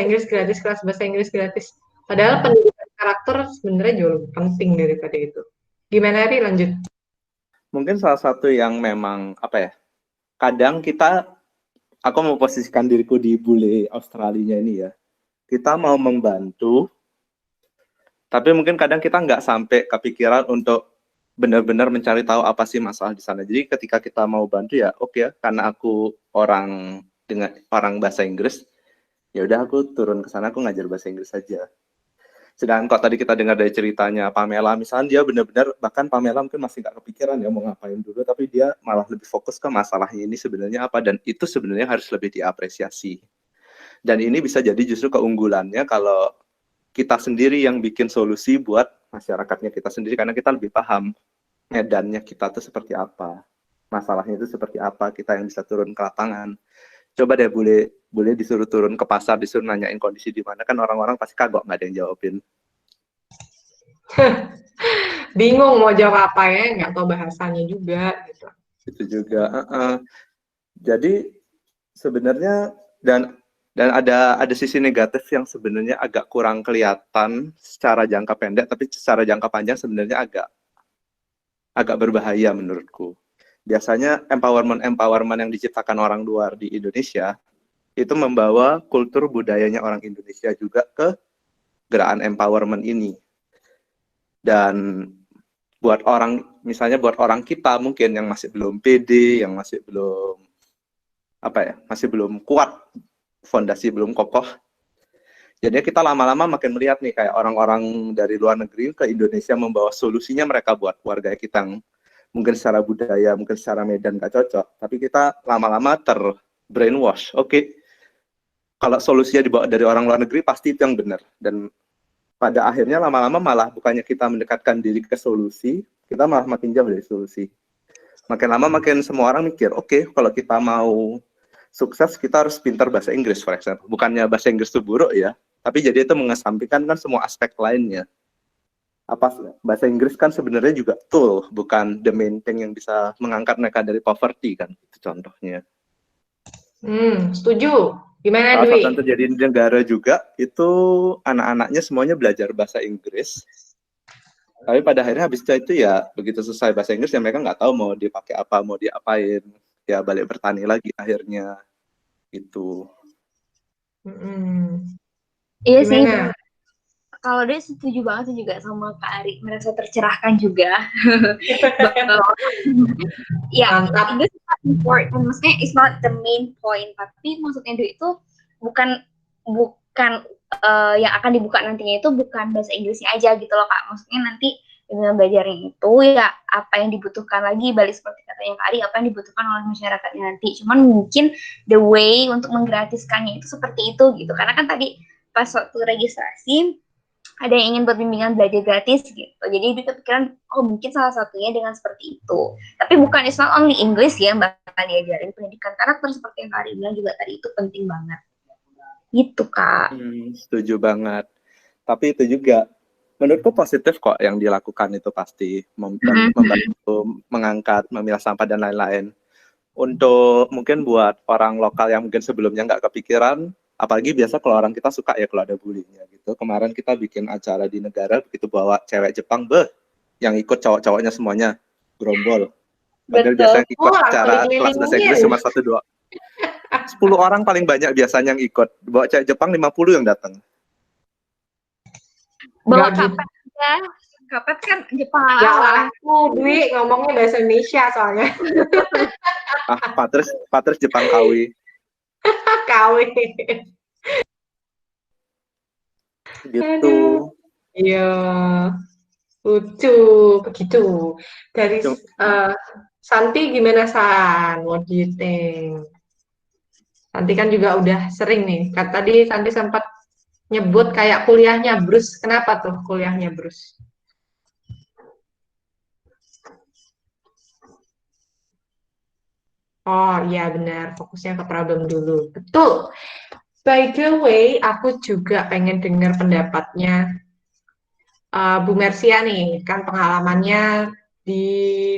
Inggris gratis. Padahal pendidikan karakter sebenarnya jauh lebih penting daripada itu. Gimana, Ri? Lanjut. Mungkin salah satu yang memang kadang aku mau posisikan diriku di bule Australia ini ya, kita mau membantu tapi mungkin kadang kita nggak sampai kepikiran untuk benar-benar mencari tahu apa sih masalah di sana. Jadi ketika kita mau bantu ya oke, karena aku orang bahasa Inggris, ya udah aku turun ke sana, aku ngajar bahasa Inggris saja. Sedangkan kok tadi kita dengar dari ceritanya Pamela, misalnya dia benar-benar, bahkan Pamela mungkin masih nggak kepikiran ya mau ngapain dulu, tapi dia malah lebih fokus ke masalahnya ini sebenarnya apa, dan itu sebenarnya harus lebih diapresiasi. Dan ini bisa jadi justru keunggulannya kalau kita sendiri yang bikin solusi buat masyarakatnya kita sendiri, karena kita lebih paham medannya kita tuh seperti apa, masalahnya itu seperti apa, kita yang bisa turun ke lapangan. Coba deh boleh disuruh turun ke pasar, disuruh nanyain kondisi di mana, kan orang-orang pasti kagok, nggak ada yang jawabin. Bingung mau jawab apa ya, nggak tahu bahasanya juga gitu. Itu juga. Jadi sebenarnya dan ada sisi negatif yang sebenarnya agak kurang kelihatan secara jangka pendek, tapi secara jangka panjang sebenarnya agak berbahaya menurutku. Biasanya empowerment yang diciptakan orang luar di Indonesia itu membawa kultur budayanya orang Indonesia juga ke gerakan empowerment ini. Dan buat orang kita mungkin yang masih belum pede, yang masih belum kuat, fondasi belum kokoh. Jadi kita lama-lama makin melihat nih kayak orang-orang dari luar negeri ke Indonesia membawa solusinya mereka buat warga kita yang mungkin secara budaya, mungkin secara medan gak cocok, tapi kita lama-lama ter-brainwash. Oke, kalau solusinya dibawa dari orang luar negeri, pasti itu yang benar. Dan pada akhirnya lama-lama malah bukannya kita mendekatkan diri ke solusi, kita malah makin jauh dari solusi. Makin lama makin semua orang mikir, oke, kalau kita mau sukses, kita harus pintar bahasa Inggris, for example. Bukannya bahasa Inggris itu buruk ya, tapi jadi itu mengesampingkan kan semua aspek lainnya. Bahasa Inggris kan sebenarnya juga tool, bukan the main thing yang bisa mengangkat mereka dari poverty kan, itu contohnya. Setuju. Gimana Dwi? Yang terjadi di negara juga itu anak-anaknya semuanya belajar bahasa Inggris, tapi pada akhirnya habis itu ya begitu selesai bahasa Inggris ya mereka nggak tahu mau dipakai apa, mau diapain, ya balik bertani lagi akhirnya itu. Iya sih. Kalau dia setuju banget sih juga sama Kak Ari, merasa tercerahkan juga. Ya, Inggris is not important, maksudnya it's not the main point, tapi maksudnya itu bukan yang akan dibuka nantinya itu bukan bahasa Inggrisnya aja gitu loh Kak, maksudnya nanti dengan belajarnya itu ya apa yang dibutuhkan lagi, balik seperti katanya Kak Ari, apa yang dibutuhkan oleh masyarakatnya nanti, cuman mungkin the way untuk menggratiskannya itu seperti itu gitu, karena kan tadi pas waktu registrasi ada yang ingin buat bimbingan belajar gratis gitu. Jadi dia kepikiran, mungkin salah satunya dengan seperti itu. Tapi bukan, it's not only English ya, bakal diajarin pendidikan karakter seperti yang Kak Ari bilang juga tadi, itu penting banget. Gitu, Kak. Setuju banget. Tapi itu juga, menurutku positif kok yang dilakukan itu pasti. Membantu mengangkat, memilah sampah, dan lain-lain. Untuk mungkin buat orang lokal yang mungkin sebelumnya nggak kepikiran, Apalagi biasa kalau orang kita suka ya kalau ada bullyingnya gitu. Kemarin kita bikin acara di negara, begitu bawa cewek Jepang, yang ikut cowok-cowoknya semuanya gerombol. Padahal biasanya ikut acara kelas bahasa Inggris cuma 1-2. 10 orang paling banyak biasanya yang ikut. Bawa cewek Jepang 50 yang datang. Bawa kapet ya. Kapet kan Jepang Ya ala. aku Dwi ngomongnya bahasa Indonesia soalnya. Patres Jepang KW. KW. Gitu. Iya. Lucu begitu. Dari Santi gimana San? What do you think? Santi kan juga udah sering nih. Tadi Santi sempat nyebut kayak kuliahnya Bruce. Kenapa tuh kuliahnya Bruce? Oh iya benar, fokusnya ke problem dulu. Betul. By the way, aku juga pengen dengar pendapatnya Bu Mersia nih. Kan pengalamannya di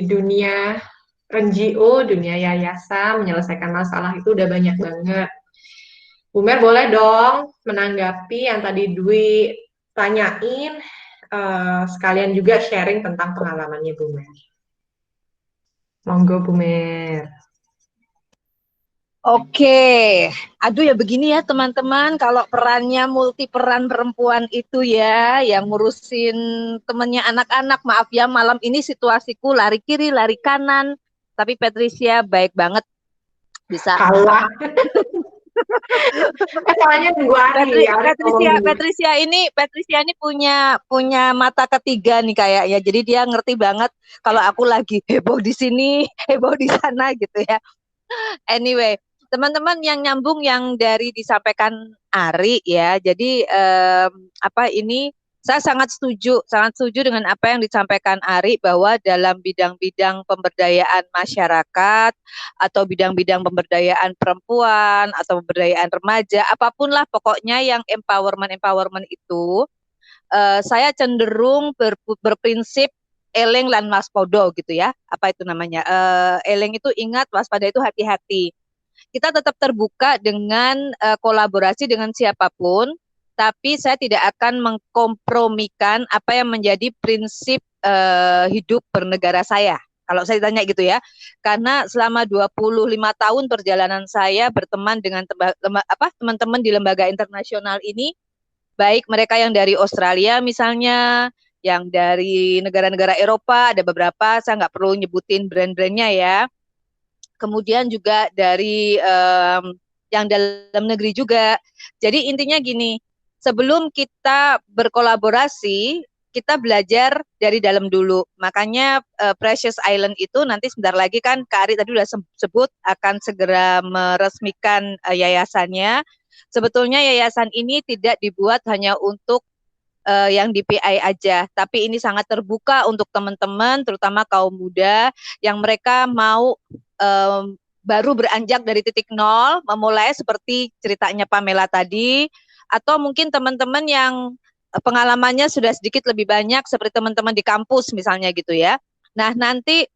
dunia NGO, dunia yayasan, menyelesaikan masalah itu udah banyak banget. Bu Mer boleh dong menanggapi yang tadi Dwi tanyain, sekalian juga sharing tentang pengalamannya Bu Mer. Monggo Bu Mer. Oke, aduh ya begini ya teman-teman, kalau perannya multi peran perempuan itu ya, yang ngurusin temennya anak-anak, maaf ya malam ini situasiku lari kiri, lari kanan, tapi Patricia baik banget, bisa. Kalah. Soalnya Patricia ini punya mata ketiga nih kayaknya, jadi dia ngerti banget kalau aku lagi heboh di sini, heboh di sana gitu ya. Anyway. Teman-teman yang nyambung yang dari disampaikan Ari ya, jadi saya sangat setuju dengan apa yang disampaikan Ari bahwa dalam bidang-bidang pemberdayaan masyarakat atau bidang-bidang pemberdayaan perempuan atau pemberdayaan remaja, apapun lah pokoknya yang empowerment itu, saya cenderung berprinsip eleng lan waspodo gitu ya, apa itu namanya, eleng itu ingat, waspada itu hati-hati. Kita tetap terbuka dengan kolaborasi dengan siapapun, tapi saya tidak akan mengkompromikan apa yang menjadi prinsip hidup bernegara saya. Kalau saya tanya gitu ya, karena selama 25 tahun perjalanan saya berteman dengan teman-teman di lembaga internasional ini, baik mereka yang dari Australia misalnya, yang dari negara-negara Eropa, ada beberapa, saya nggak perlu nyebutin brand-brandnya ya. Kemudian juga dari yang dalam negeri juga. Jadi intinya gini, sebelum kita berkolaborasi, kita belajar dari dalam dulu. Makanya Precious Island itu nanti sebentar lagi kan Kak Ari tadi sudah sebut akan segera meresmikan yayasannya. Sebetulnya yayasan ini tidak dibuat hanya untuk yang DPI aja, tapi ini sangat terbuka untuk teman-teman, terutama kaum muda yang mereka mau baru beranjak dari titik nol, memulai seperti ceritanya Pamela tadi, atau mungkin teman-teman yang pengalamannya sudah sedikit lebih banyak seperti teman-teman di kampus misalnya gitu ya. Nah nanti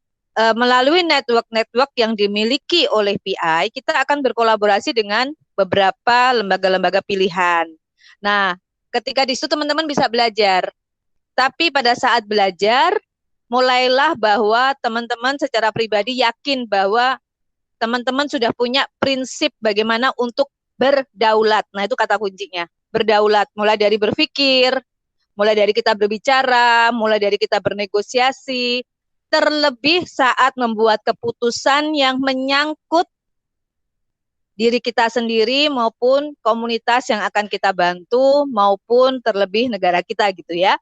melalui network yang dimiliki oleh PI, kita akan berkolaborasi dengan beberapa lembaga-lembaga pilihan. Nah ketika di situ teman-teman bisa belajar, tapi pada saat belajar mulailah bahwa teman-teman secara pribadi yakin bahwa teman-teman sudah punya prinsip bagaimana untuk berdaulat. Nah itu kata kuncinya, berdaulat. Mulai dari berpikir, mulai dari kita berbicara, mulai dari kita bernegosiasi, terlebih saat membuat keputusan yang menyangkut diri kita sendiri maupun komunitas yang akan kita bantu maupun terlebih negara kita gitu ya.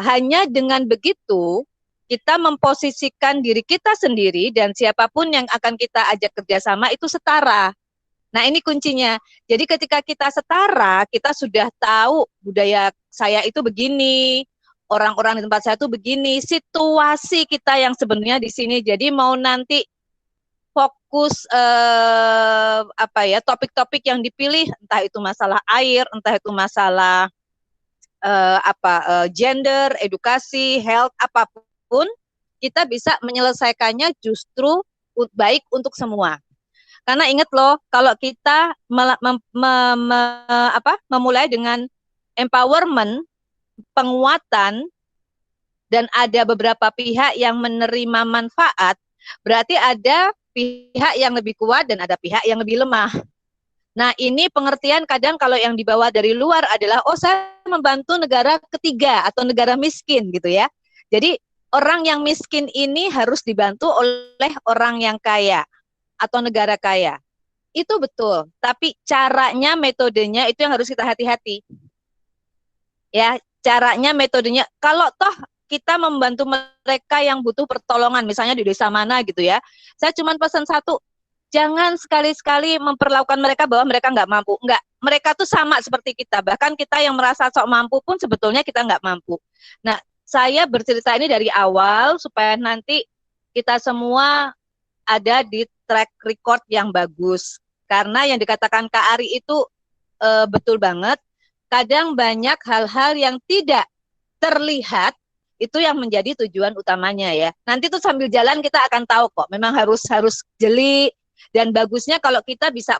Hanya dengan begitu kita memposisikan diri kita sendiri dan siapapun yang akan kita ajak kerjasama itu setara. Nah ini kuncinya. Jadi ketika kita setara, kita sudah tahu budaya saya itu begini, orang-orang di tempat saya itu begini, situasi kita yang sebenarnya di sini. Jadi mau nanti fokus topik-topik yang dipilih, entah itu masalah air, entah itu masalah gender, edukasi, health, apapun, kita bisa menyelesaikannya justru baik untuk semua. Karena ingat loh, kalau kita memulai dengan empowerment, penguatan, dan ada beberapa pihak yang menerima manfaat, berarti ada pihak yang lebih kuat dan ada pihak yang lebih lemah. Nah, ini pengertian kadang kalau yang dibawa dari luar adalah, oh saya membantu negara ketiga atau negara miskin gitu ya. Jadi orang yang miskin ini harus dibantu oleh orang yang kaya atau negara kaya. Itu betul, tapi caranya, metodenya itu yang harus kita hati-hati. Ya, caranya, metodenya. Kalau toh kita membantu mereka yang butuh pertolongan, misalnya di desa mana gitu ya. Saya cuma pesan satu, jangan sekali-sekali memperlakukan mereka bahwa mereka nggak mampu. Nggak, mereka tuh sama seperti kita. Bahkan kita yang merasa sok mampu pun sebetulnya kita nggak mampu. Nah, saya bercerita ini dari awal supaya nanti kita semua ada di track record yang bagus. Karena yang dikatakan Kak Ari itu betul banget. Kadang banyak hal-hal yang tidak terlihat itu yang menjadi tujuan utamanya ya. Nanti tuh sambil jalan kita akan tahu kok. Memang harus jeli, dan bagusnya kalau kita bisa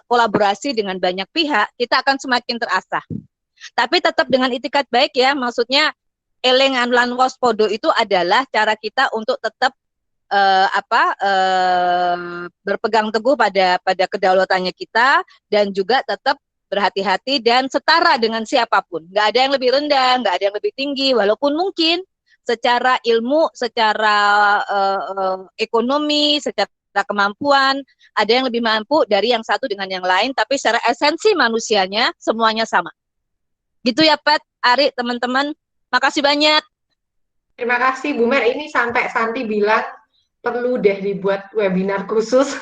kolaborasi dengan banyak pihak, kita akan semakin terasah. Tapi tetap dengan itikat baik ya, maksudnya elengan lan waspodo itu adalah cara kita untuk tetap berpegang teguh pada kedaulatannya kita, dan juga tetap berhati-hati dan setara dengan siapapun. Nggak ada yang lebih rendah, nggak ada yang lebih tinggi, walaupun mungkin secara ilmu, secara ekonomi, secara kemampuan, ada yang lebih mampu dari yang satu dengan yang lain, tapi secara esensi manusianya semuanya sama. Gitu ya, Pat, Ari, teman-teman. Makasih banyak. Terima kasih, Bu Mer. Ini sampai Santi bilang perlu deh dibuat webinar khusus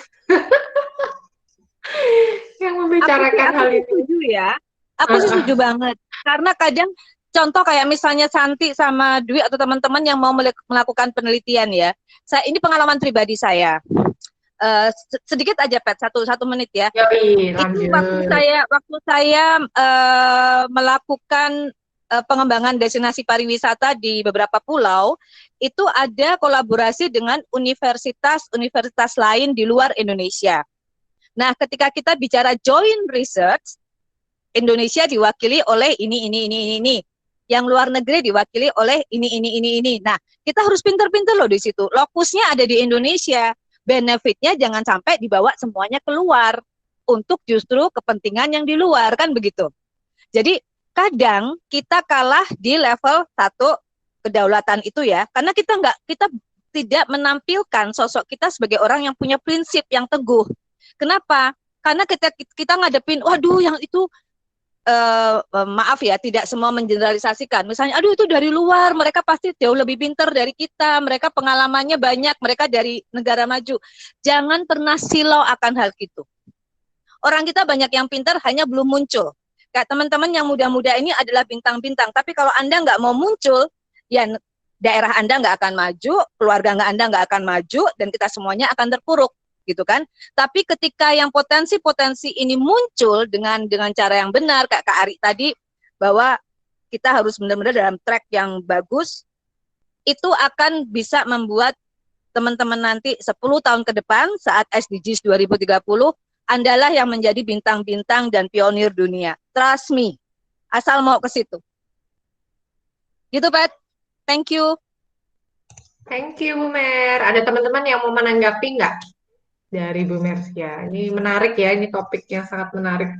yang membicarakan hal itu. Setuju ya. Aku sih setuju banget. Karena kadang contoh kayak misalnya Santi sama Dwi atau teman-teman yang mau melakukan penelitian ya. Ini pengalaman pribadi saya. Sedikit aja Pet, satu menit ya. Yoi, itu waktu saya melakukan pengembangan destinasi pariwisata di beberapa pulau, itu ada kolaborasi dengan universitas lain di luar Indonesia. Nah, ketika kita bicara joint research, Indonesia diwakili oleh ini. Yang luar negeri diwakili oleh ini. Nah, kita harus pinter-pinter loh di situ. Lokusnya ada di Indonesia. Benefitnya jangan sampai dibawa semuanya keluar untuk justru kepentingan yang di luar, kan begitu. Jadi kadang kita kalah di level 1 kedaulatan itu ya, karena kita tidak menampilkan sosok kita sebagai orang yang punya prinsip yang teguh. Kenapa? Karena kita ngadepin, waduh yang itu maaf ya, tidak semua mengeneralisasikan. Misalnya, aduh itu dari luar, mereka pasti jauh lebih pintar dari kita, mereka pengalamannya banyak, mereka dari negara maju. Jangan pernah silau akan hal itu. Orang kita banyak yang pintar, hanya belum muncul. Kayak teman-teman yang muda-muda ini adalah bintang-bintang, tapi kalau Anda nggak mau muncul, ya daerah Anda nggak akan maju, keluarga Anda nggak akan maju, dan kita semuanya akan terpuruk. Gitu kan. Tapi ketika yang potensi-potensi ini muncul dengan cara yang benar, Kak Ari tadi, bahwa kita harus benar-benar dalam track yang bagus, itu akan bisa membuat teman-teman nanti 10 tahun ke depan saat SDGs 2030, Andalah yang menjadi bintang-bintang dan pionir dunia. Trust me. Asal mau ke situ. Gitu, Pat. Thank you. Thank you, Bu Mer. Ada teman-teman yang mau menanggapi nggak? Dari Bu Mersia. Ini menarik ya, ini topiknya sangat menarik.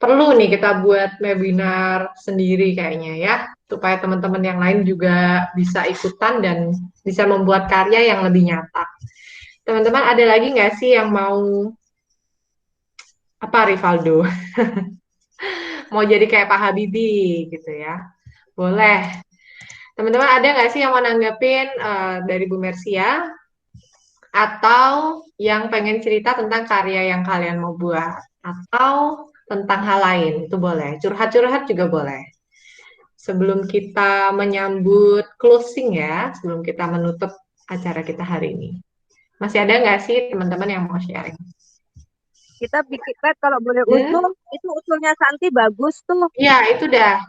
Perlu nih kita buat webinar sendiri kayaknya ya, supaya teman-teman yang lain juga bisa ikutan dan bisa membuat karya yang lebih nyata. Teman-teman ada lagi nggak sih yang mau, Rivaldo? Mau jadi kayak Pak Habibie gitu ya? Boleh. Teman-teman ada nggak sih yang mau nanggepin dari Bu Mersia? Atau yang pengen cerita tentang karya yang kalian mau buat, atau tentang hal lain, itu boleh. Curhat-curhat juga boleh. Sebelum kita menyambut closing ya, sebelum kita menutup acara kita hari ini. Masih ada nggak sih teman-teman yang mau sharing? Kita bikin, kalau boleh usul, itu usulnya Santi bagus tuh. Iya, itu dah.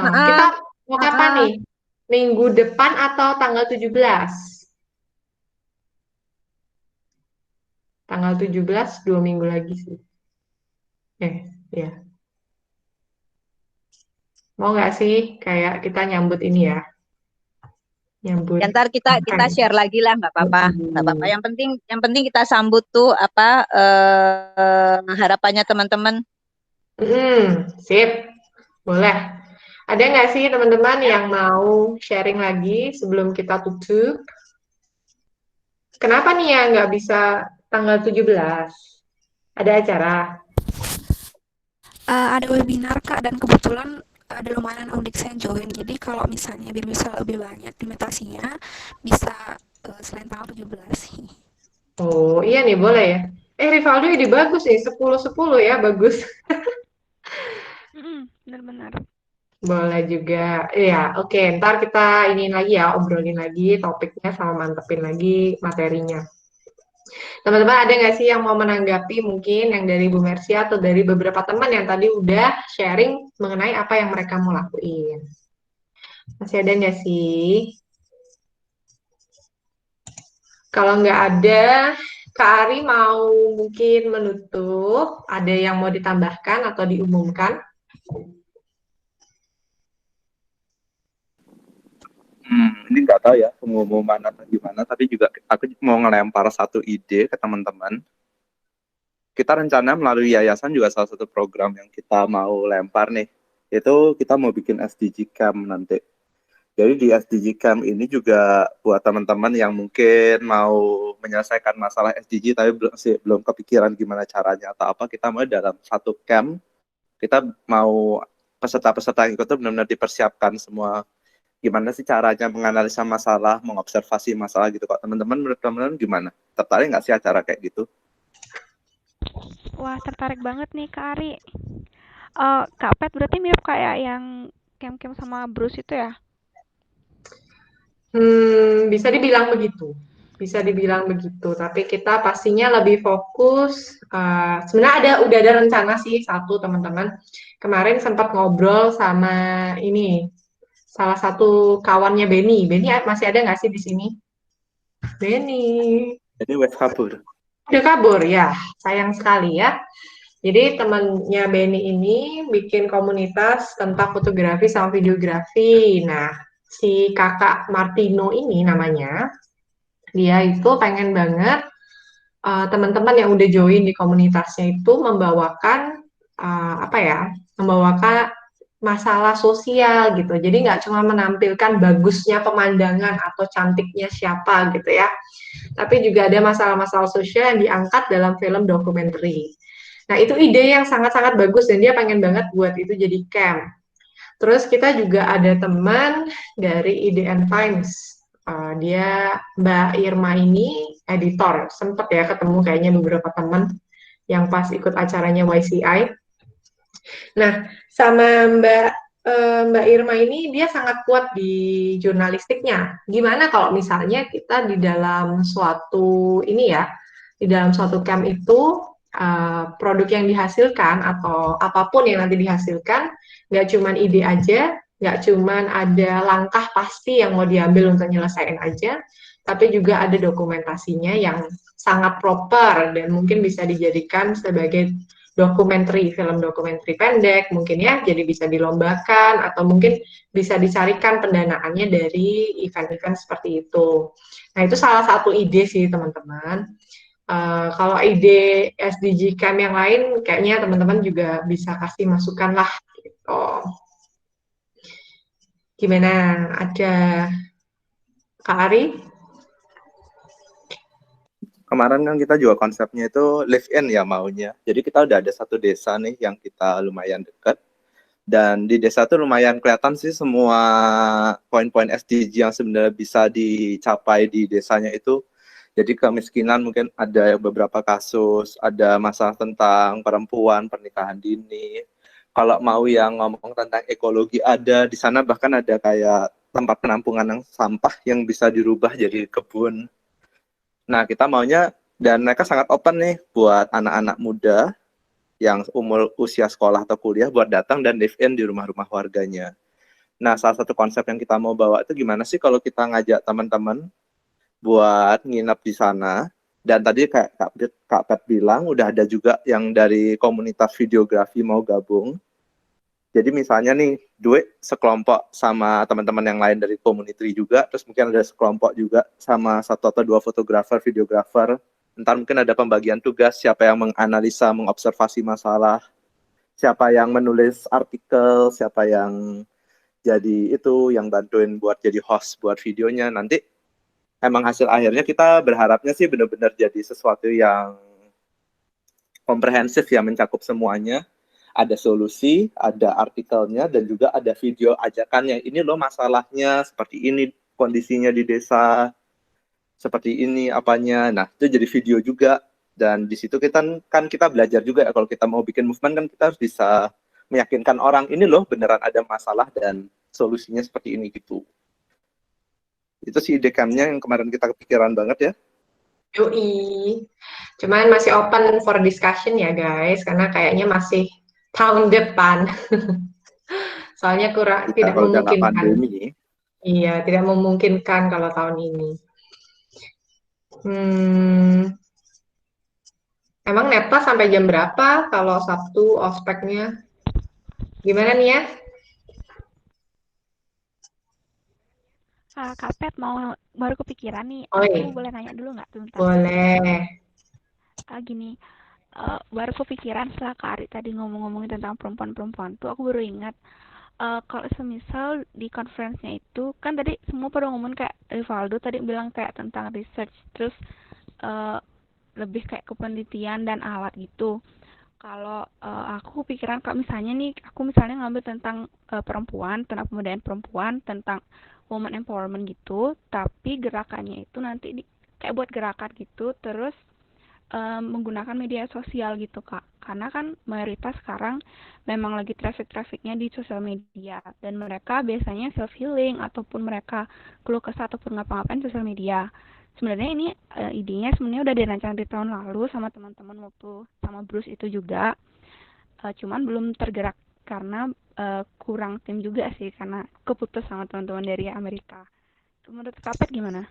Kita mau kapan nih? Minggu depan atau tanggal 17? Tanggal 17, 2 minggu lagi sih. Ya. Mau nggak sih kayak kita nyambut ini ya? Nyambut. Ya, ntar kita share lagi lah, nggak apa-apa, nggak apa-apa. Yang penting kita sambut tuh apa harapannya teman-teman. Sip, boleh. Ada nggak sih teman-teman yang mau sharing lagi sebelum kita tutup? Kenapa nih ya nggak bisa tanggal 17? Ada acara? Ada webinar Kak, dan kebetulan ada lumayan audiens yang join. Jadi kalau misalnya biar bisa lebih banyak limitasinya, bisa selain tanggal 17. Oh iya nih boleh ya. Rivaldo ide bagus nih, 10-10 ya, bagus. Benar-benar. Boleh juga. Ya, oke. Ntar kita ini lagi ya, obrolin lagi topiknya sama mantepin lagi materinya. Teman-teman ada nggak sih yang mau menanggapi mungkin yang dari Bu Mercy atau dari beberapa teman yang tadi udah sharing mengenai apa yang mereka mau lakuin? Masih ada nggak sih? Kalau nggak ada, Kak Ari mau mungkin menutup. Ada yang mau ditambahkan atau diumumkan? Ini nggak tahu ya pengumuman atau gimana, tapi juga aku mau ngelempar satu ide ke teman-teman. Kita rencana melalui yayasan juga salah satu program yang kita mau lempar nih, itu kita mau bikin SDG Camp nanti. Jadi di SDG Camp ini juga buat teman-teman yang mungkin mau menyelesaikan masalah SDG tapi belum kepikiran gimana caranya atau apa, kita mau dalam satu camp, kita mau peserta-peserta yang ikut itu benar-benar dipersiapkan semua gimana sih caranya menganalisa masalah, mengobservasi masalah gitu. Kok teman-teman, menurut teman-teman gimana? Tertarik nggak sih acara kayak gitu? Wah, tertarik banget nih Kak Ari. Kak Pet berarti mirip kayak yang camp-camp sama Bruce itu ya? Bisa dibilang begitu. Bisa dibilang begitu. Tapi kita pastinya lebih fokus. Sebenarnya udah ada rencana sih satu teman-teman. Kemarin sempat ngobrol sama ini salah satu kawannya Benny. Benny masih ada nggak sih di sini? Benny. Jadi web kabur. Udah kabur ya, sayang sekali ya. Jadi temannya Benny ini bikin komunitas tentang fotografi sama videografi. Nah, si kakak Martino ini namanya, dia itu pengen banget teman-teman yang udah join di komunitasnya itu membawakan membawakan masalah sosial gitu. Jadi nggak cuma menampilkan bagusnya pemandangan atau cantiknya siapa gitu ya, tapi juga ada masalah-masalah sosial yang diangkat dalam film dokumenter. Nah, itu ide yang sangat-sangat bagus dan dia pengen banget buat itu jadi camp. Terus kita juga ada teman dari IDN Times. Dia Mbak Irma ini editor. Sempet ya ketemu kayaknya beberapa teman yang pas ikut acaranya YCI. Nah, sama Mbak Irma ini dia sangat kuat di jurnalistiknya. Gimana kalau misalnya kita di dalam suatu camp itu produk yang dihasilkan atau apapun yang nanti dihasilkan nggak cuman ide aja, nggak cuman ada langkah pasti yang mau diambil untuk nyelesain aja, tapi juga ada dokumentasinya yang sangat proper dan mungkin bisa dijadikan sebagai film dokumenter pendek mungkin ya, jadi bisa dilombakan atau mungkin bisa dicarikan pendanaannya dari event-event seperti itu. Nah, itu salah satu ide sih teman-teman. Kalau ide SDG Camp yang lain kayaknya teman-teman juga bisa kasih masukan lah gitu. Gimana? Ada Kak Ari? Kemarin kan kita juga konsepnya itu live in ya maunya. Jadi kita udah ada satu desa nih yang kita lumayan dekat. Dan di desa itu lumayan kelihatan sih semua poin-poin SDG yang sebenarnya bisa dicapai di desanya itu. Jadi kemiskinan mungkin ada beberapa kasus, ada masalah tentang perempuan, pernikahan dini. Kalau mau yang ngomong tentang ekologi ada, di sana bahkan ada kayak tempat penampungan yang sampah yang bisa dirubah jadi kebun. Nah, kita maunya, dan mereka sangat open nih buat anak-anak muda yang umur usia sekolah atau kuliah buat datang dan live in di rumah-rumah warganya. Nah, salah satu konsep yang kita mau bawa itu gimana sih kalau kita ngajak teman-teman buat nginep di sana, Dan tadi kayak Kak Pet bilang, udah ada juga yang dari komunitas videografi mau gabung. Jadi misalnya nih, Dwi sekelompok sama teman-teman yang lain dari community juga, terus mungkin ada sekelompok juga sama 1 atau 2 fotografer, videografer. Ntar mungkin ada pembagian tugas, siapa yang menganalisa, mengobservasi masalah, siapa yang menulis artikel, siapa yang jadi itu, yang bantuin buat jadi host buat videonya. Nanti emang hasil akhirnya kita berharapnya sih benar-benar jadi sesuatu yang komprehensif ya, mencakup semuanya. Ada solusi, ada artikelnya, dan juga ada video ajakannya. Ini loh masalahnya, seperti ini kondisinya di desa, seperti ini apanya. Nah, itu jadi video juga. Dan di situ kita belajar juga ya, kalau kita mau bikin movement kan kita harus bisa meyakinkan orang, ini loh beneran ada masalah dan solusinya seperti ini gitu. Itu sih ide campnya yang kemarin kita kepikiran banget ya. Yoi. Cuman masih open for discussion ya guys, karena kayaknya masih tahun depan. Soalnya tidak kalau udah nggak memungkinkan. pandemi. Iya, tidak memungkinkan kalau tahun ini. Emang Neta sampai jam berapa kalau Sabtu ospeknya? Gimana nih ya? Kak Pet baru kepikiran nih, Oi. aku boleh nanya dulu nggak sebentar? Boleh. Gini, baru kepikiran setelah Kak Ari tadi ngomong-ngomongin tentang perempuan-perempuan tuh, aku baru ingat kalau semisal di conference-nya itu kan tadi semua pada ngomong kayak Rivaldo tadi bilang kayak tentang research, terus lebih kayak ke penelitian dan alat gitu. Kalau aku pikiran kalau misalnya nih, aku misalnya ngambil tentang perempuan, tentang pemberdayaan perempuan, tentang woman empowerment gitu, tapi gerakannya itu nanti kayak buat gerakan gitu, terus menggunakan media sosial gitu Kak. Karena kan mayoritas sekarang memang lagi traffic-trafficnya di sosial media, dan mereka biasanya self-healing ataupun mereka keluh kesah ataupun ngapa-ngapain sosial media. Sebenarnya ini idenya sebenarnya udah dirancang di tahun lalu sama teman-teman waktu sama Bruce itu juga, cuman belum tergerak karena kurang tim juga sih, karena keputus sama teman-teman dari Amerika. Menurut Kak Pet gimana?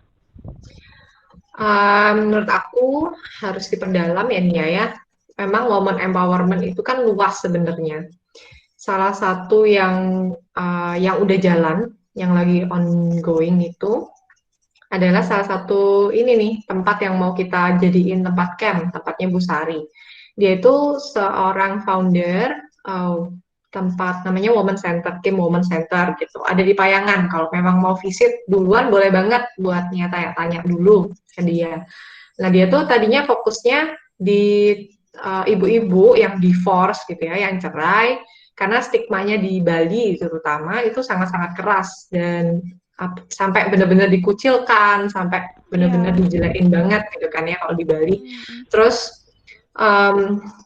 Menurut aku harus diperdalam ya Nia ya. Memang woman empowerment itu kan luas sebenarnya. Salah satu yang udah jalan, yang lagi ongoing itu adalah salah satu ini nih, tempat yang mau kita jadiin tempat camp, tempatnya Bu Sari. Dia itu seorang founder tempat namanya Women Center, Kim Women Center gitu. Ada di Payangan. Kalau memang mau visit duluan boleh banget buat tanya-tanya dulu ke dia. Nah, dia tuh tadinya fokusnya di ibu-ibu yang divorce gitu ya, yang cerai, karena stigmanya di Bali terutama itu sangat-sangat keras dan sampai benar-benar dikucilkan, sampai benar-benar dijelekin banget gitu kan ya kalau di Bali. Terus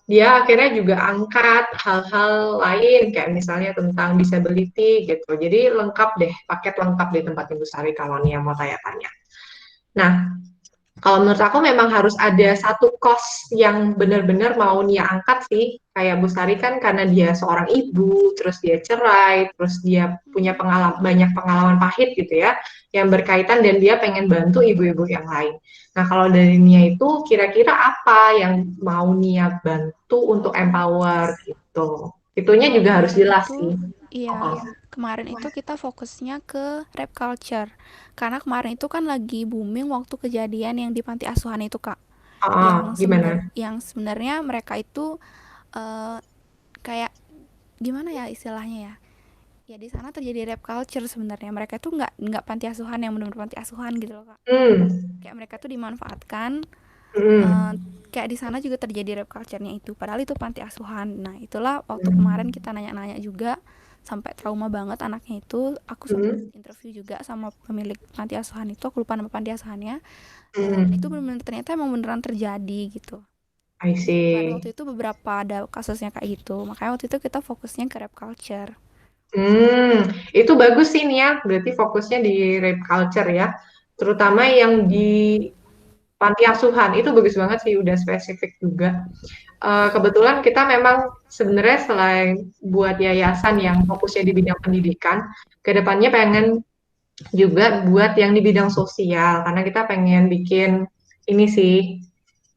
dia akhirnya juga angkat hal-hal lain kayak misalnya tentang disability gitu. Jadi lengkap deh, paket lengkap di tempat Ibu Sari kalau Nia mau tanya-tanya. Nah, kalau menurut aku memang harus ada satu cost yang benar-benar mau Nia angkat sih. Kayak Bu Sari kan karena dia seorang ibu, terus dia cerai, terus dia punya banyak pengalaman pahit gitu ya, yang berkaitan dan dia pengen bantu ibu-ibu yang lain. Nah, kalau dari Nia itu kira-kira apa yang mau Nia bantu untuk empower gitu. Itunya juga harus jelas sih. Iya, kemarin itu kita fokusnya ke rap culture. Karena kemarin itu kan lagi booming waktu kejadian yang di panti asuhan itu, Kak. Gimana? Yang sebenarnya mereka itu kayak gimana ya istilahnya ya? Ya di sana terjadi rap culture sebenarnya. Mereka itu nggak panti asuhan yang benar-benar panti asuhan gitu loh, Kak. Kayak mereka tuh dimanfaatkan. Kayak di sana juga terjadi rap culture-nya itu. Padahal itu panti asuhan. Nah, itulah waktu kemarin kita nanya-nanya juga sampai trauma banget anaknya itu. Aku sempat interview juga sama pemilik panti asuhan itu. Aku lupa nama panti asuhannya. Itu benar-benar ternyata emang beneran terjadi gitu. I see. Pada waktu itu beberapa ada kasusnya kayak gitu. Makanya waktu itu kita fokusnya ke rap culture. Itu bagus sih nih ya. Berarti fokusnya di rap culture ya. Terutama yang di panti asuhan. Itu bagus banget sih, udah spesifik juga. Kebetulan kita memang sebenarnya selain buat yayasan yang fokusnya di bidang pendidikan, kedepannya pengen juga buat yang di bidang sosial. Karena kita pengen bikin ini sih,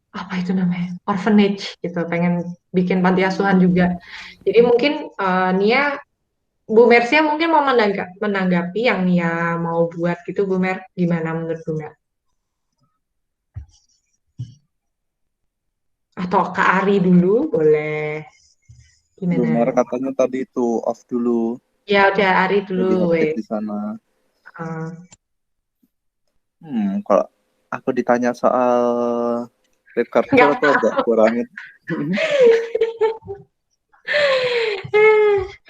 apa itu namanya, orphanage gitu, pengen bikin panti asuhan juga. Jadi mungkin Nia, Bu Mersia mungkin mau menanggapi yang Nia mau buat gitu, Bu Mer, gimana menurut Bu Mer? Atau Kak Ari dulu boleh, Benar gimana? katanya tadi itu off dulu, Ya udah Ari dulu, jadi hektik weh. di sana. Uh, Kalau aku ditanya soal recapture nggak tuh agak kurang.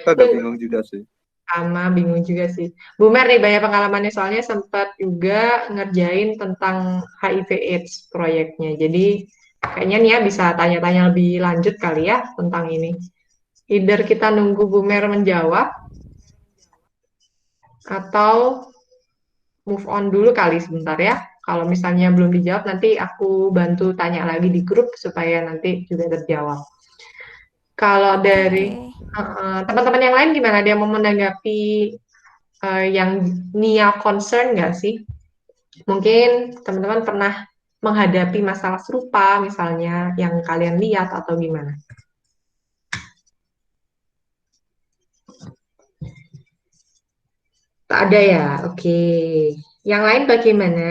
Kita agak bingung juga sih. sama bingung juga sih. Bu Mer nih banyak pengalamannya soalnya sempat juga ngerjain tentang HIV AIDS proyeknya. Jadi kayaknya Nia bisa tanya-tanya lebih lanjut kali ya tentang ini. Either kita nunggu Bu Mer menjawab atau move on dulu kali sebentar ya. Kalau misalnya belum dijawab nanti aku bantu tanya lagi di grup supaya nanti juga terjawab. Kalau dari teman-teman yang lain gimana? Dia mau menanggapi yang Nia concern nggak sih? Mungkin teman-teman pernah menghadapi masalah serupa misalnya yang kalian lihat atau gimana? Tak ada ya? Oke. Yang lain bagaimana?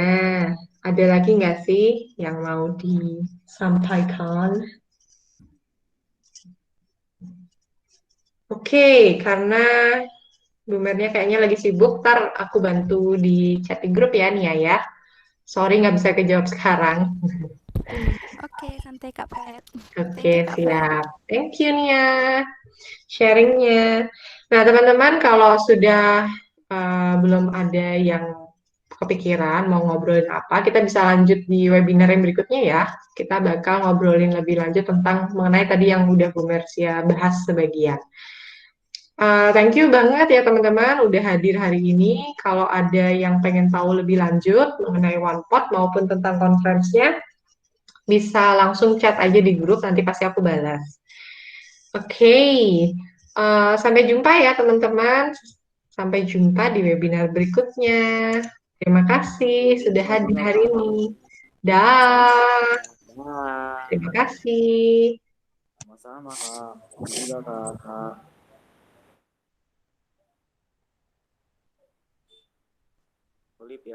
Ada lagi nggak sih yang mau disampaikan? Oke, karena Bumernya kayaknya lagi sibuk, ntar aku bantu di chatting grup ya Nia ya. Sorry nggak bisa kejawab sekarang. Oke, santai Kak Pet. Oke, siap. Thank you Nia, sharingnya. Nah, teman-teman, kalau sudah belum ada yang kepikiran mau ngobrolin apa, kita bisa lanjut di webinar yang berikutnya ya. Kita bakal ngobrolin lebih lanjut tentang mengenai tadi yang udah Bu Mersia bahas sebagian. Thank you banget ya teman-teman udah hadir hari ini. Kalau ada yang pengen tahu lebih lanjut mengenai OnePod maupun tentang conference-nya, bisa langsung chat aja di grup, nanti pasti aku balas. Oke, sampai jumpa ya teman-teman. Sampai jumpa di webinar berikutnya. Terima kasih sudah hadir hari ini. Dah. Terima kasih. Sama-sama, Kak. Juga, Kak.